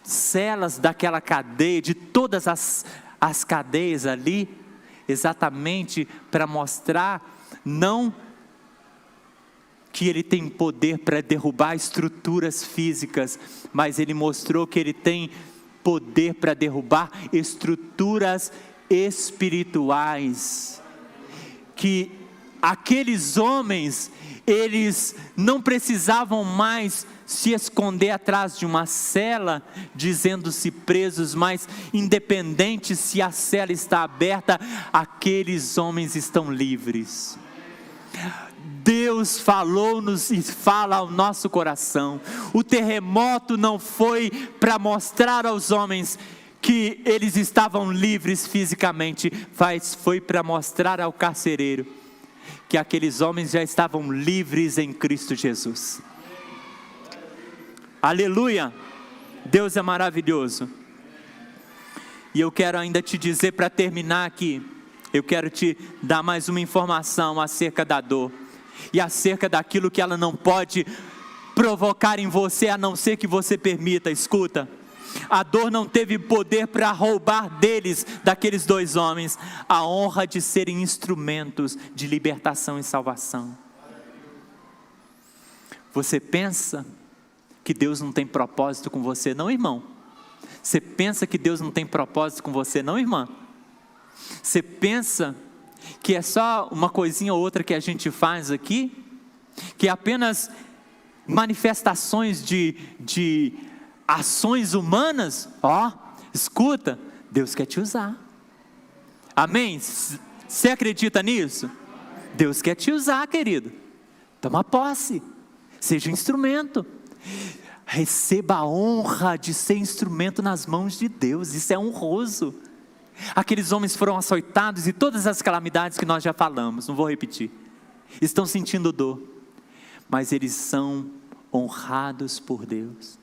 Speaker 1: celas daquela cadeia, de todas as cadeias ali, exatamente para mostrar, não que ele tem poder para derrubar estruturas físicas, mas ele mostrou que ele tem poder para derrubar estruturas espirituais, que aqueles homens, eles não precisavam mais se esconder atrás de uma cela, dizendo-se presos, mas independente se a cela está aberta, aqueles homens estão livres. Deus falou-nos e fala ao nosso coração. O terremoto não foi para mostrar aos homens que eles estavam livres fisicamente, mas foi para mostrar ao carcereiro que aqueles homens já estavam livres em Cristo Jesus. Aleluia! Deus é maravilhoso. E eu quero ainda te dizer, para terminar aqui, eu quero te dar mais uma informação acerca da dor e acerca daquilo que ela não pode provocar em você, a não ser que você permita. Escuta, a dor não teve poder para roubar deles, daqueles dois homens, a honra de serem instrumentos de libertação e salvação. Você pensa que Deus não tem propósito com você, não, irmão? Você pensa que Deus não tem propósito com você, não, irmã? Você pensa que é só uma coisinha ou outra que a gente faz aqui? Que é apenas manifestações de ações humanas? Escuta, Deus quer te usar. Amém? Você acredita nisso? Deus quer te usar, querido. Toma posse, seja instrumento. Receba a honra de ser instrumento nas mãos de Deus, isso é honroso. Aqueles homens foram açoitados e todas as calamidades que nós já falamos, não vou repetir, estão sentindo dor, mas eles são honrados por Deus,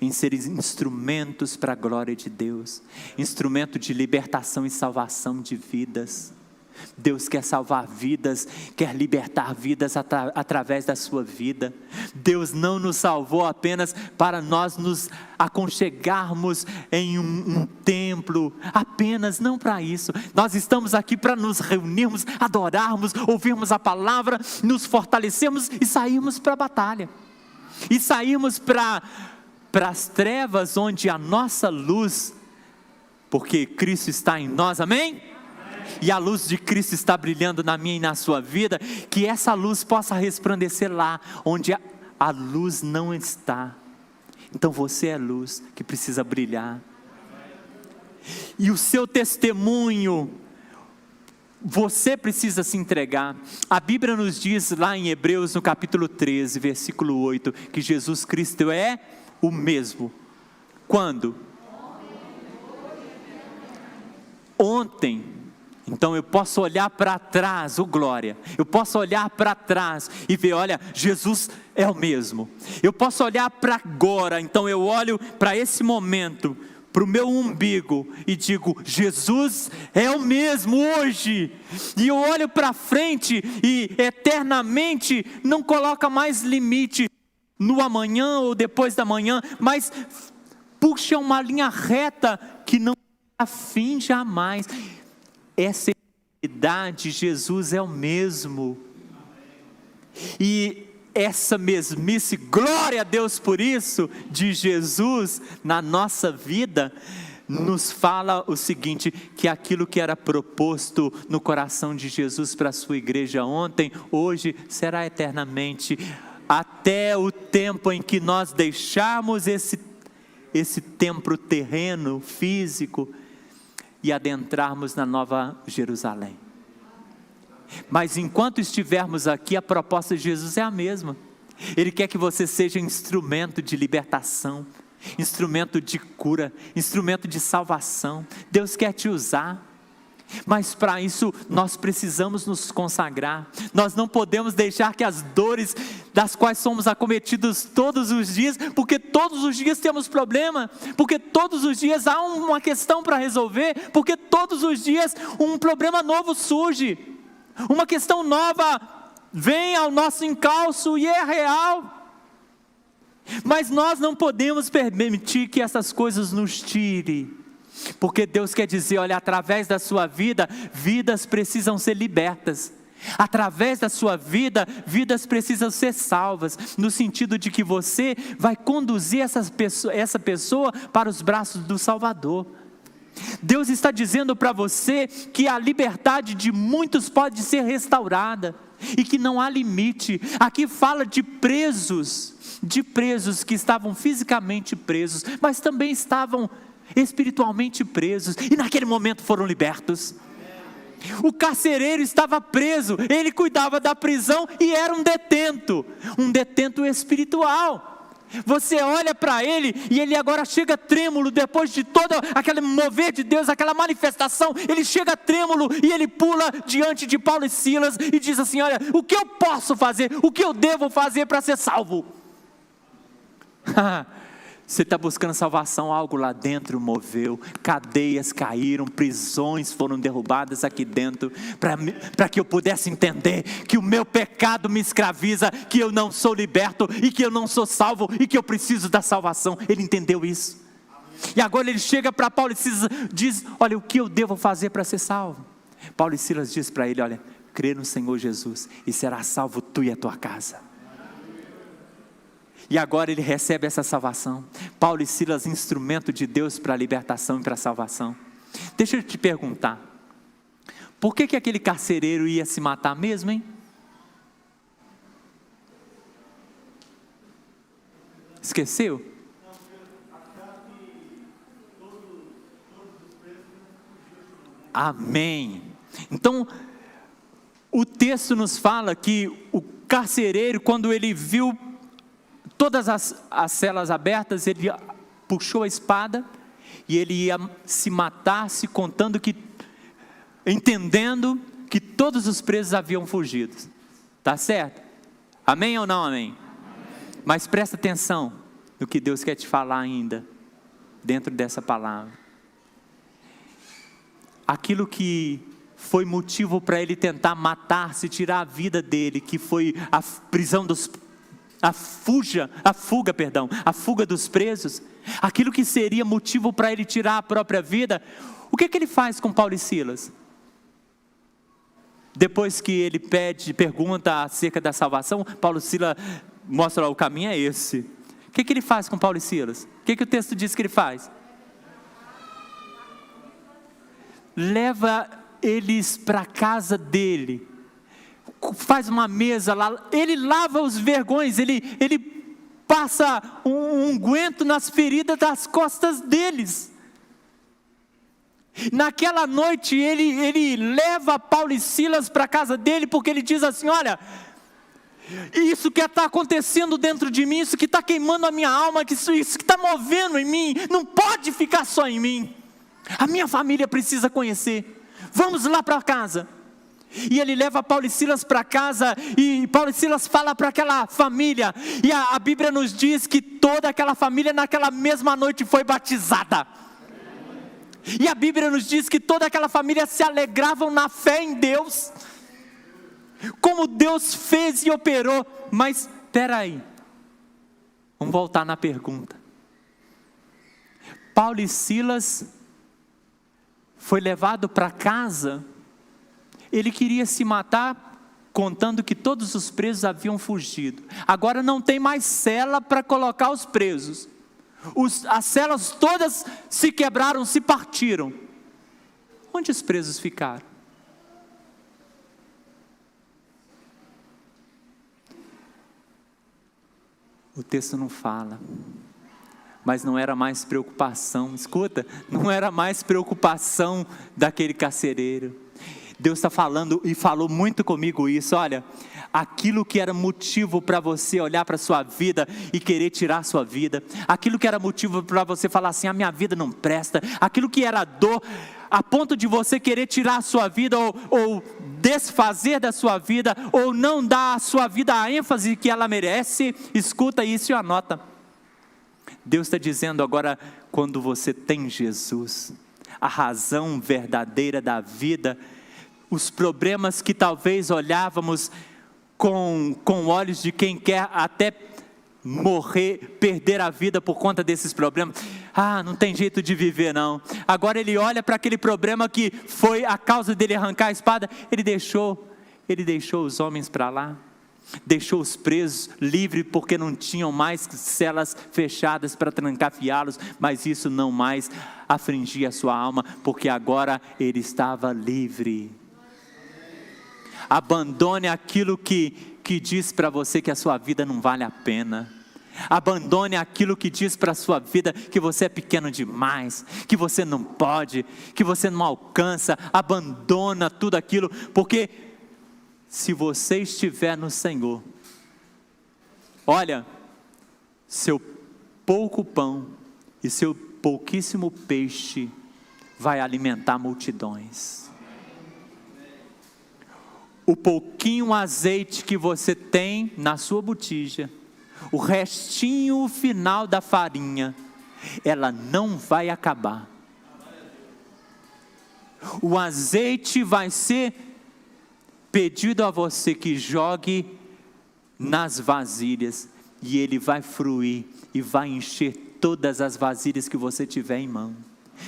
Speaker 1: em serem instrumentos para a glória de Deus, instrumento de libertação e salvação de vidas. Deus quer salvar vidas, quer libertar vidas através da sua vida. Deus não nos salvou apenas para nós nos aconchegarmos em um templo, apenas, não para isso. Nós estamos aqui para nos reunirmos, adorarmos, ouvirmos a palavra, nos fortalecermos e sairmos para a batalha. E sairmos para as trevas onde a nossa luz, porque Cristo está em nós, amém? E a luz de Cristo está brilhando na minha e na sua vida, que essa luz possa resplandecer lá onde a luz não está. Então você é luz que precisa brilhar, e o seu testemunho, você precisa se entregar. A Bíblia nos diz lá em Hebreus, no capítulo 13, versículo 8, que Jesus Cristo é o mesmo. Quando? Ontem. Então eu posso olhar para trás, glória, eu posso olhar para trás e ver, olha, Jesus é o mesmo. Eu posso olhar para agora, então eu olho para esse momento, para o meu umbigo e digo, Jesus é o mesmo hoje. E eu olho para frente e eternamente não coloca mais limite no amanhã ou depois da manhã, mas puxa uma linha reta que não terá fim jamais. Essa eternidade, Jesus é o mesmo. E essa mesmice, glória a Deus por isso, de Jesus na nossa vida, nos fala o seguinte, que aquilo que era proposto no coração de Jesus para a sua igreja ontem, hoje será eternamente, até o tempo em que nós deixarmos esse templo terreno, físico, e adentrarmos na Nova Jerusalém. Mas enquanto estivermos aqui, a proposta de Jesus é a mesma. Ele quer que você seja instrumento de libertação, instrumento de cura, instrumento de salvação. Deus quer te usar, mas para isso nós precisamos nos consagrar. Nós não podemos deixar que as dores das quais somos acometidos todos os dias, porque todos os dias temos problema, porque todos os dias há uma questão para resolver, porque todos os dias um problema novo surge, uma questão nova vem ao nosso encalço e é real. Mas nós não podemos permitir que essas coisas nos tirem, porque Deus quer dizer, olha, através da sua vida, vidas precisam ser libertas. Através da sua vida, vidas precisam ser salvas, no sentido de que você vai conduzir essa pessoa para os braços do Salvador. Deus está dizendo para você que a liberdade de muitos pode ser restaurada, e que não há limite. Aqui fala de presos que estavam fisicamente presos, mas também estavam espiritualmente presos, e naquele momento foram libertos. O carcereiro estava preso, ele cuidava da prisão e era um detento espiritual. Você olha para ele e ele agora chega trêmulo, depois de todo aquele mover de Deus, aquela manifestação, ele chega trêmulo e ele pula diante de Paulo e Silas e diz assim, olha, o que eu posso fazer, o que eu devo fazer para ser salvo? Você está buscando salvação, algo lá dentro moveu, cadeias caíram, prisões foram derrubadas aqui dentro, para que eu pudesse entender que o meu pecado me escraviza, que eu não sou liberto, e que eu não sou salvo, e que eu preciso da salvação. Ele entendeu isso. E agora ele chega para Paulo e Silas, diz, olha, o que eu devo fazer para ser salvo? Paulo e Silas diz para ele, olha, crê no Senhor Jesus, e será salvo tu e a tua casa. E agora ele recebe essa salvação. Paulo e Silas, instrumento de Deus para a libertação e para a salvação. Deixa eu te perguntar, por que aquele carcereiro ia se matar mesmo, hein? Esqueceu? Amém. Então, o texto nos fala que o carcereiro, quando ele viu todas as celas abertas, ele puxou a espada e ele ia se matar, se contando que, entendendo que todos os presos haviam fugido. Tá certo? Amém ou não amém? Mas presta atenção no que Deus quer te falar ainda, dentro dessa palavra. Aquilo que foi motivo para ele tentar matar-se, tirar a vida dele, que foi a prisão a fuga dos presos, aquilo que seria motivo para ele tirar a própria vida, o que ele faz com Paulo e Silas? Depois que ele pergunta acerca da salvação, Paulo e Silas mostra, o caminho é esse. O que ele faz com Paulo e Silas? O que o texto diz que ele faz? Leva eles para a casa dele, faz uma mesa lá, ele lava os vergões, ele passa um unguento nas feridas das costas deles. Naquela noite ele leva Paulo e Silas para a casa dele, porque ele diz assim, olha, isso que está acontecendo dentro de mim, isso que está queimando a minha alma, isso que está movendo em mim, não pode ficar só em mim, a minha família precisa conhecer, vamos lá para casa. E ele leva Paulo e Silas para casa, e Paulo e Silas fala para aquela família, e a Bíblia nos diz que toda aquela família naquela mesma noite foi batizada. E a Bíblia nos diz que toda aquela família se alegravam na fé em Deus, como Deus fez e operou. Mas espera aí, vamos voltar na pergunta. Paulo e Silas foi levado para casa. Ele queria se matar, contando que todos os presos haviam fugido. Agora não tem mais cela para colocar os presos. As celas todas se quebraram, se partiram. Onde os presos ficaram? O texto não fala, mas não era mais preocupação, escuta, não era mais preocupação daquele carcereiro. Deus está falando e falou muito comigo isso, olha, aquilo que era motivo para você olhar para a sua vida e querer tirar a sua vida, aquilo que era motivo para você falar assim, a minha vida não presta, aquilo que era dor, a ponto de você querer tirar a sua vida ou desfazer da sua vida, ou não dar à sua vida a ênfase que ela merece, escuta isso e anota. Deus está dizendo agora, quando você tem Jesus, a razão verdadeira da vida, os problemas que talvez olhávamos com olhos de quem quer até morrer, perder a vida por conta desses problemas, não tem jeito de viver não. Agora ele olha para aquele problema que foi a causa dele arrancar a espada, ele deixou os homens para lá, deixou os presos livres, porque não tinham mais celas fechadas para trancafiá-los, mas isso não mais afligia a sua alma, porque agora ele estava livre. Abandone aquilo que diz para você que a sua vida não vale a pena. Abandone aquilo que diz para a sua vida que você é pequeno demais, que você não pode, que você não alcança. Abandona tudo aquilo, porque se você estiver no Senhor, olha, seu pouco pão e seu pouquíssimo peixe vai alimentar multidões. O pouquinho azeite que você tem na sua botija, o restinho final da farinha, ela não vai acabar. O azeite vai ser pedido a você que jogue nas vasilhas, e ele vai fruir e vai encher todas as vasilhas que você tiver em mão.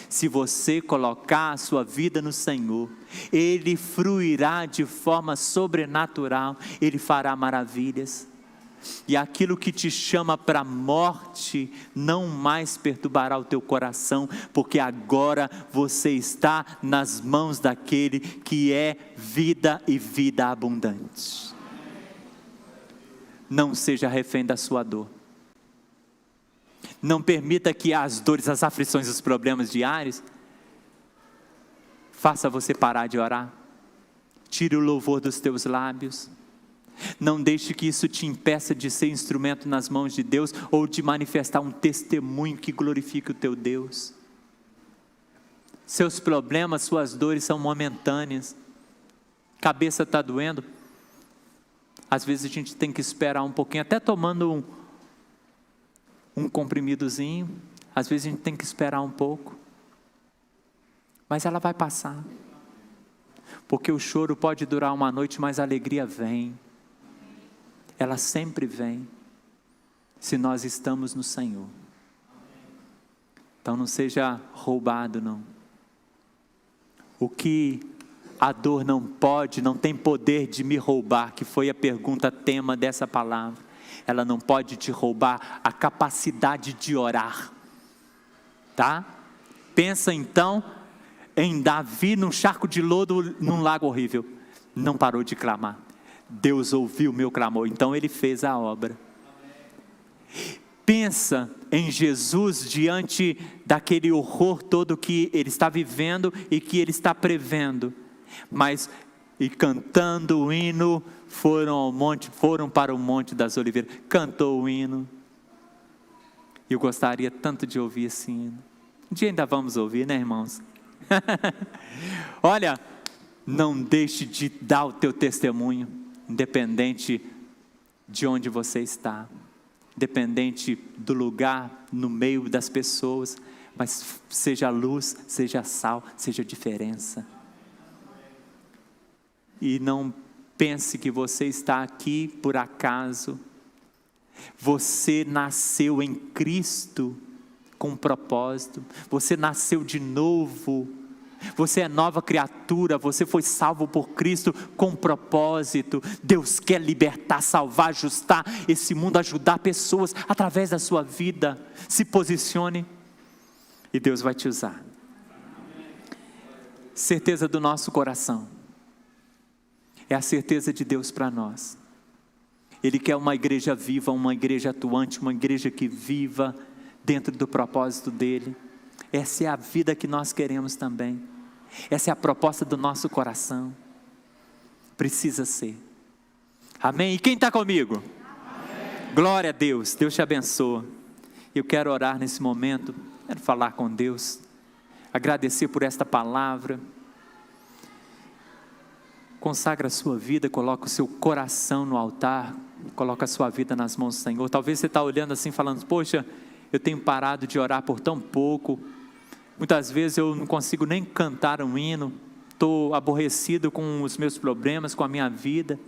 Speaker 1: Se você colocar a sua vida no Senhor, ele fruirá de forma sobrenatural, ele fará maravilhas. E aquilo que te chama para a morte não mais perturbará o teu coração, porque agora você está nas mãos daquele que é vida e vida abundante. Não seja refém da sua dor. Não permita que as dores, as aflições, os problemas diários faça você parar de orar. Tire o louvor dos teus lábios. Não deixe que isso te impeça de ser instrumento nas mãos de Deus, ou de manifestar um testemunho que glorifique o teu Deus. Seus problemas, suas dores são momentâneas. Cabeça está doendo. Às vezes a gente tem que esperar um pouquinho, até tomando um comprimidozinho, às vezes a gente tem que esperar um pouco, mas ela vai passar, porque o choro pode durar uma noite, mas a alegria vem, ela sempre vem, se nós estamos no Senhor. Então não seja roubado não. O que a dor não pode, não tem poder de me roubar, que foi a pergunta tema dessa palavra. Ela não pode te roubar a capacidade de orar, tá? Pensa então em Davi num charco de lodo, num lago horrível, não parou de clamar. Deus ouviu o meu clamor, então ele fez a obra. Pensa em Jesus diante daquele horror todo que ele está vivendo e que ele está prevendo, mas e cantando o hino, foram para o Monte das Oliveiras, cantou o hino. Eu gostaria tanto de ouvir esse hino. Um dia ainda vamos ouvir, né, irmãos? Olha, não deixe de dar o teu testemunho, independente de onde você está, independente do lugar, no meio das pessoas, mas seja luz, seja sal, seja diferença. E não pense que você está aqui por acaso. Você nasceu em Cristo com um propósito. Você nasceu de novo Você é nova criatura, você foi salvo por Cristo com propósito. Deus quer libertar, salvar, ajustar esse mundo, ajudar pessoas através da sua vida. Se posicione e Deus vai te usar. Certeza do nosso coração é a certeza de Deus para nós. Ele quer uma igreja viva, uma igreja atuante, uma igreja que viva dentro do propósito dele. Essa é a vida que nós queremos também. Essa é a proposta do nosso coração. Precisa ser. Amém? E quem está comigo? Amém. Glória a Deus. Deus te abençoe. Eu quero orar nesse momento. Quero falar com Deus. Agradecer por esta palavra. Consagra a sua vida. Coloca o seu coração no altar. Coloca a sua vida nas mãos do Senhor. Talvez você está olhando assim falando: poxa, eu tenho parado de orar por tão pouco. Muitas vezes eu não consigo nem cantar um hino. Estou aborrecido com os meus problemas, com a minha vida.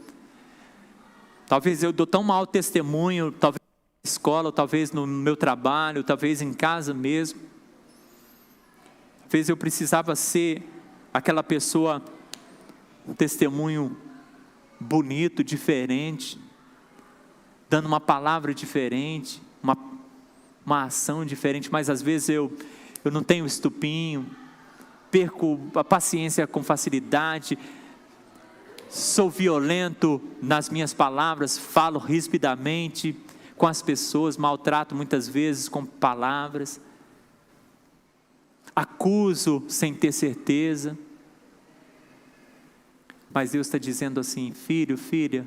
Speaker 1: Talvez eu dou tão mau testemunho, talvez na escola, ou talvez no meu trabalho, talvez em casa mesmo. Talvez eu precisava ser aquela pessoa, um testemunho bonito, diferente, dando uma palavra diferente, uma ação diferente, mas às vezes eu não tenho estupinho, perco a paciência com facilidade, sou violento nas minhas palavras, falo rispidamente com as pessoas, maltrato muitas vezes com palavras, acuso sem ter certeza. Mas Deus está dizendo assim: filho, filha,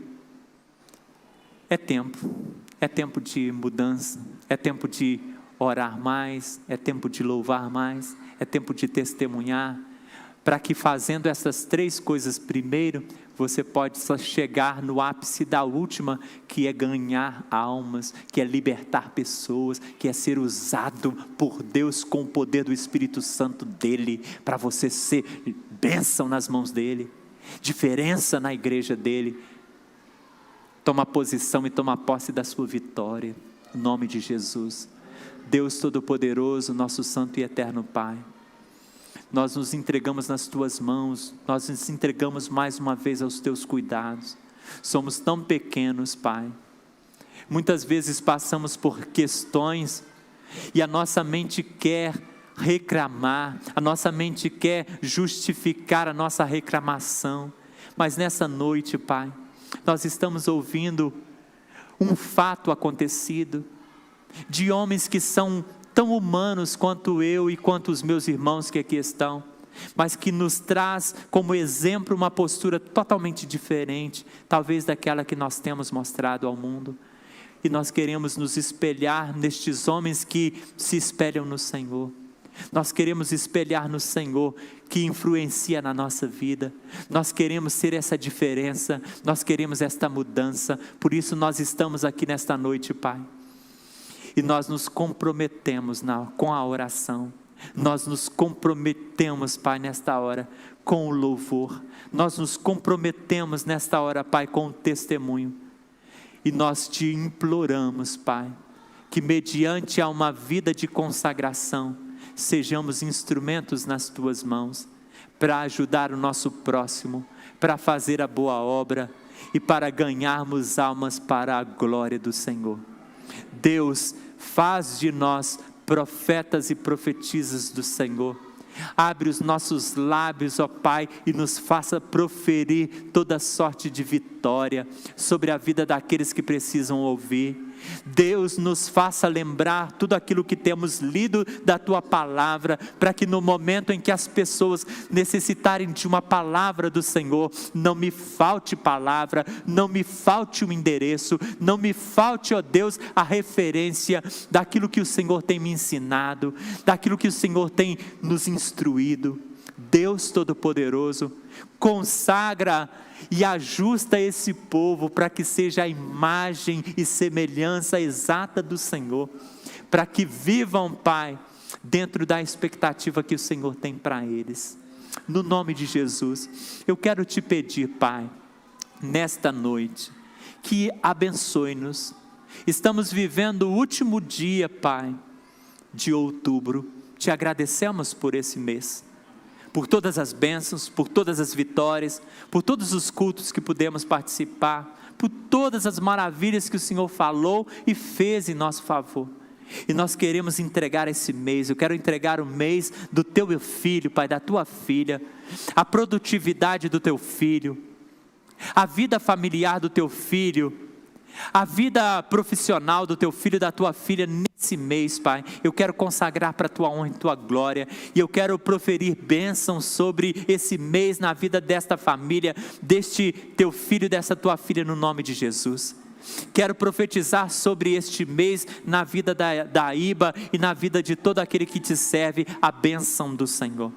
Speaker 1: é tempo de mudança, é tempo de orar mais, é tempo de louvar mais, é tempo de testemunhar, para que fazendo essas três coisas primeiro, você possa chegar no ápice da última, que é ganhar almas, que é libertar pessoas, que é ser usado por Deus com o poder do Espírito Santo dele, para você ser bênção nas mãos dele, diferença na igreja dele. Toma posição e toma posse da sua vitória, em nome de Jesus. Deus Todo-Poderoso, nosso Santo e Eterno Pai, nós nos entregamos nas Tuas mãos, nós nos entregamos mais uma vez aos Teus cuidados. Somos tão pequenos, Pai. Muitas vezes passamos por questões e a nossa mente quer reclamar, a nossa mente quer justificar a nossa reclamação, mas nessa noite, Pai, nós estamos ouvindo um fato acontecido, de homens que são tão humanos quanto eu e quanto os meus irmãos que aqui estão, mas que nos traz como exemplo uma postura totalmente diferente, talvez daquela que nós temos mostrado ao mundo, e nós queremos nos espelhar nestes homens que se espelham no Senhor. Nós queremos espelhar no Senhor, que influencia na nossa vida. Nós queremos ser essa diferença, nós queremos esta mudança. Por isso nós estamos aqui nesta noite, Pai. E nós nos comprometemos com a oração. Nós nos comprometemos, Pai, nesta hora com o louvor. Nós nos comprometemos nesta hora, Pai, com o testemunho. E nós te imploramos, Pai, que mediante a uma vida de consagração, sejamos instrumentos nas Tuas mãos, para ajudar o nosso próximo, para fazer a boa obra e para ganharmos almas para a glória do Senhor. Deus, faz de nós profetas e profetisas do Senhor. Abre os nossos lábios, ó Pai, e nos faça proferir toda sorte de vitória sobre a vida daqueles que precisam ouvir. Deus, nos faça lembrar tudo aquilo que temos lido da Tua palavra, para que no momento em que as pessoas necessitarem de uma palavra do Senhor, não me falte palavra, não me falte o endereço, não me falte, ó Deus, a referência daquilo que o Senhor tem me ensinado, daquilo que o Senhor tem nos instruído. Deus Todo-Poderoso, consagra e ajusta esse povo para que seja a imagem e semelhança exata do Senhor, para que vivam, Pai, dentro da expectativa que o Senhor tem para eles. No nome de Jesus, eu quero te pedir, Pai, nesta noite, que abençoe-nos. Estamos vivendo o último dia, Pai, de outubro. Te agradecemos por esse mês, por todas as bênçãos, por todas as vitórias, por todos os cultos que pudemos participar, por todas as maravilhas que o Senhor falou e fez em nosso favor. E nós queremos entregar esse mês, eu quero entregar o mês do teu filho, Pai, da tua filha, a produtividade do teu filho, a vida familiar do teu filho, a vida profissional do teu filho e da tua filha nesse mês, Pai. Eu quero consagrar para a tua honra e tua glória, e eu quero proferir bênçãos sobre esse mês na vida desta família, deste teu filho e dessa tua filha, no nome de Jesus. Quero profetizar sobre este mês na vida da Iba e na vida de todo aquele que te serve, a bênção do Senhor.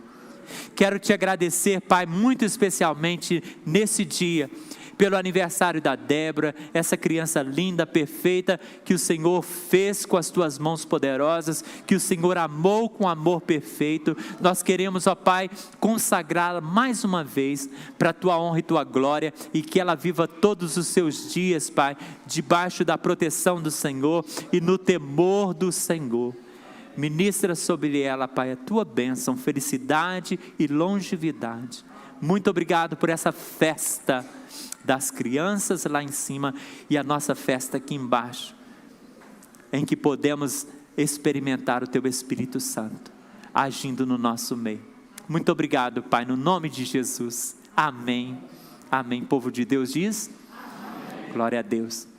Speaker 1: Quero te agradecer, Pai, muito especialmente nesse dia, pelo aniversário da Débora, essa criança linda, perfeita, que o Senhor fez com as tuas mãos poderosas, que o Senhor amou com amor perfeito. Nós queremos, ó Pai, consagrá-la mais uma vez para a tua honra e tua glória, e que ela viva todos os seus dias, Pai, debaixo da proteção do Senhor e no temor do Senhor. Ministra sobre ela, Pai, a tua bênção, felicidade e longevidade. Muito obrigado por essa festa das crianças lá em cima e a nossa festa aqui embaixo, em que podemos experimentar o teu Espírito Santo agindo no nosso meio. Muito obrigado, Pai, no nome de Jesus. Amém. Amém. Povo de Deus diz: amém. Glória a Deus.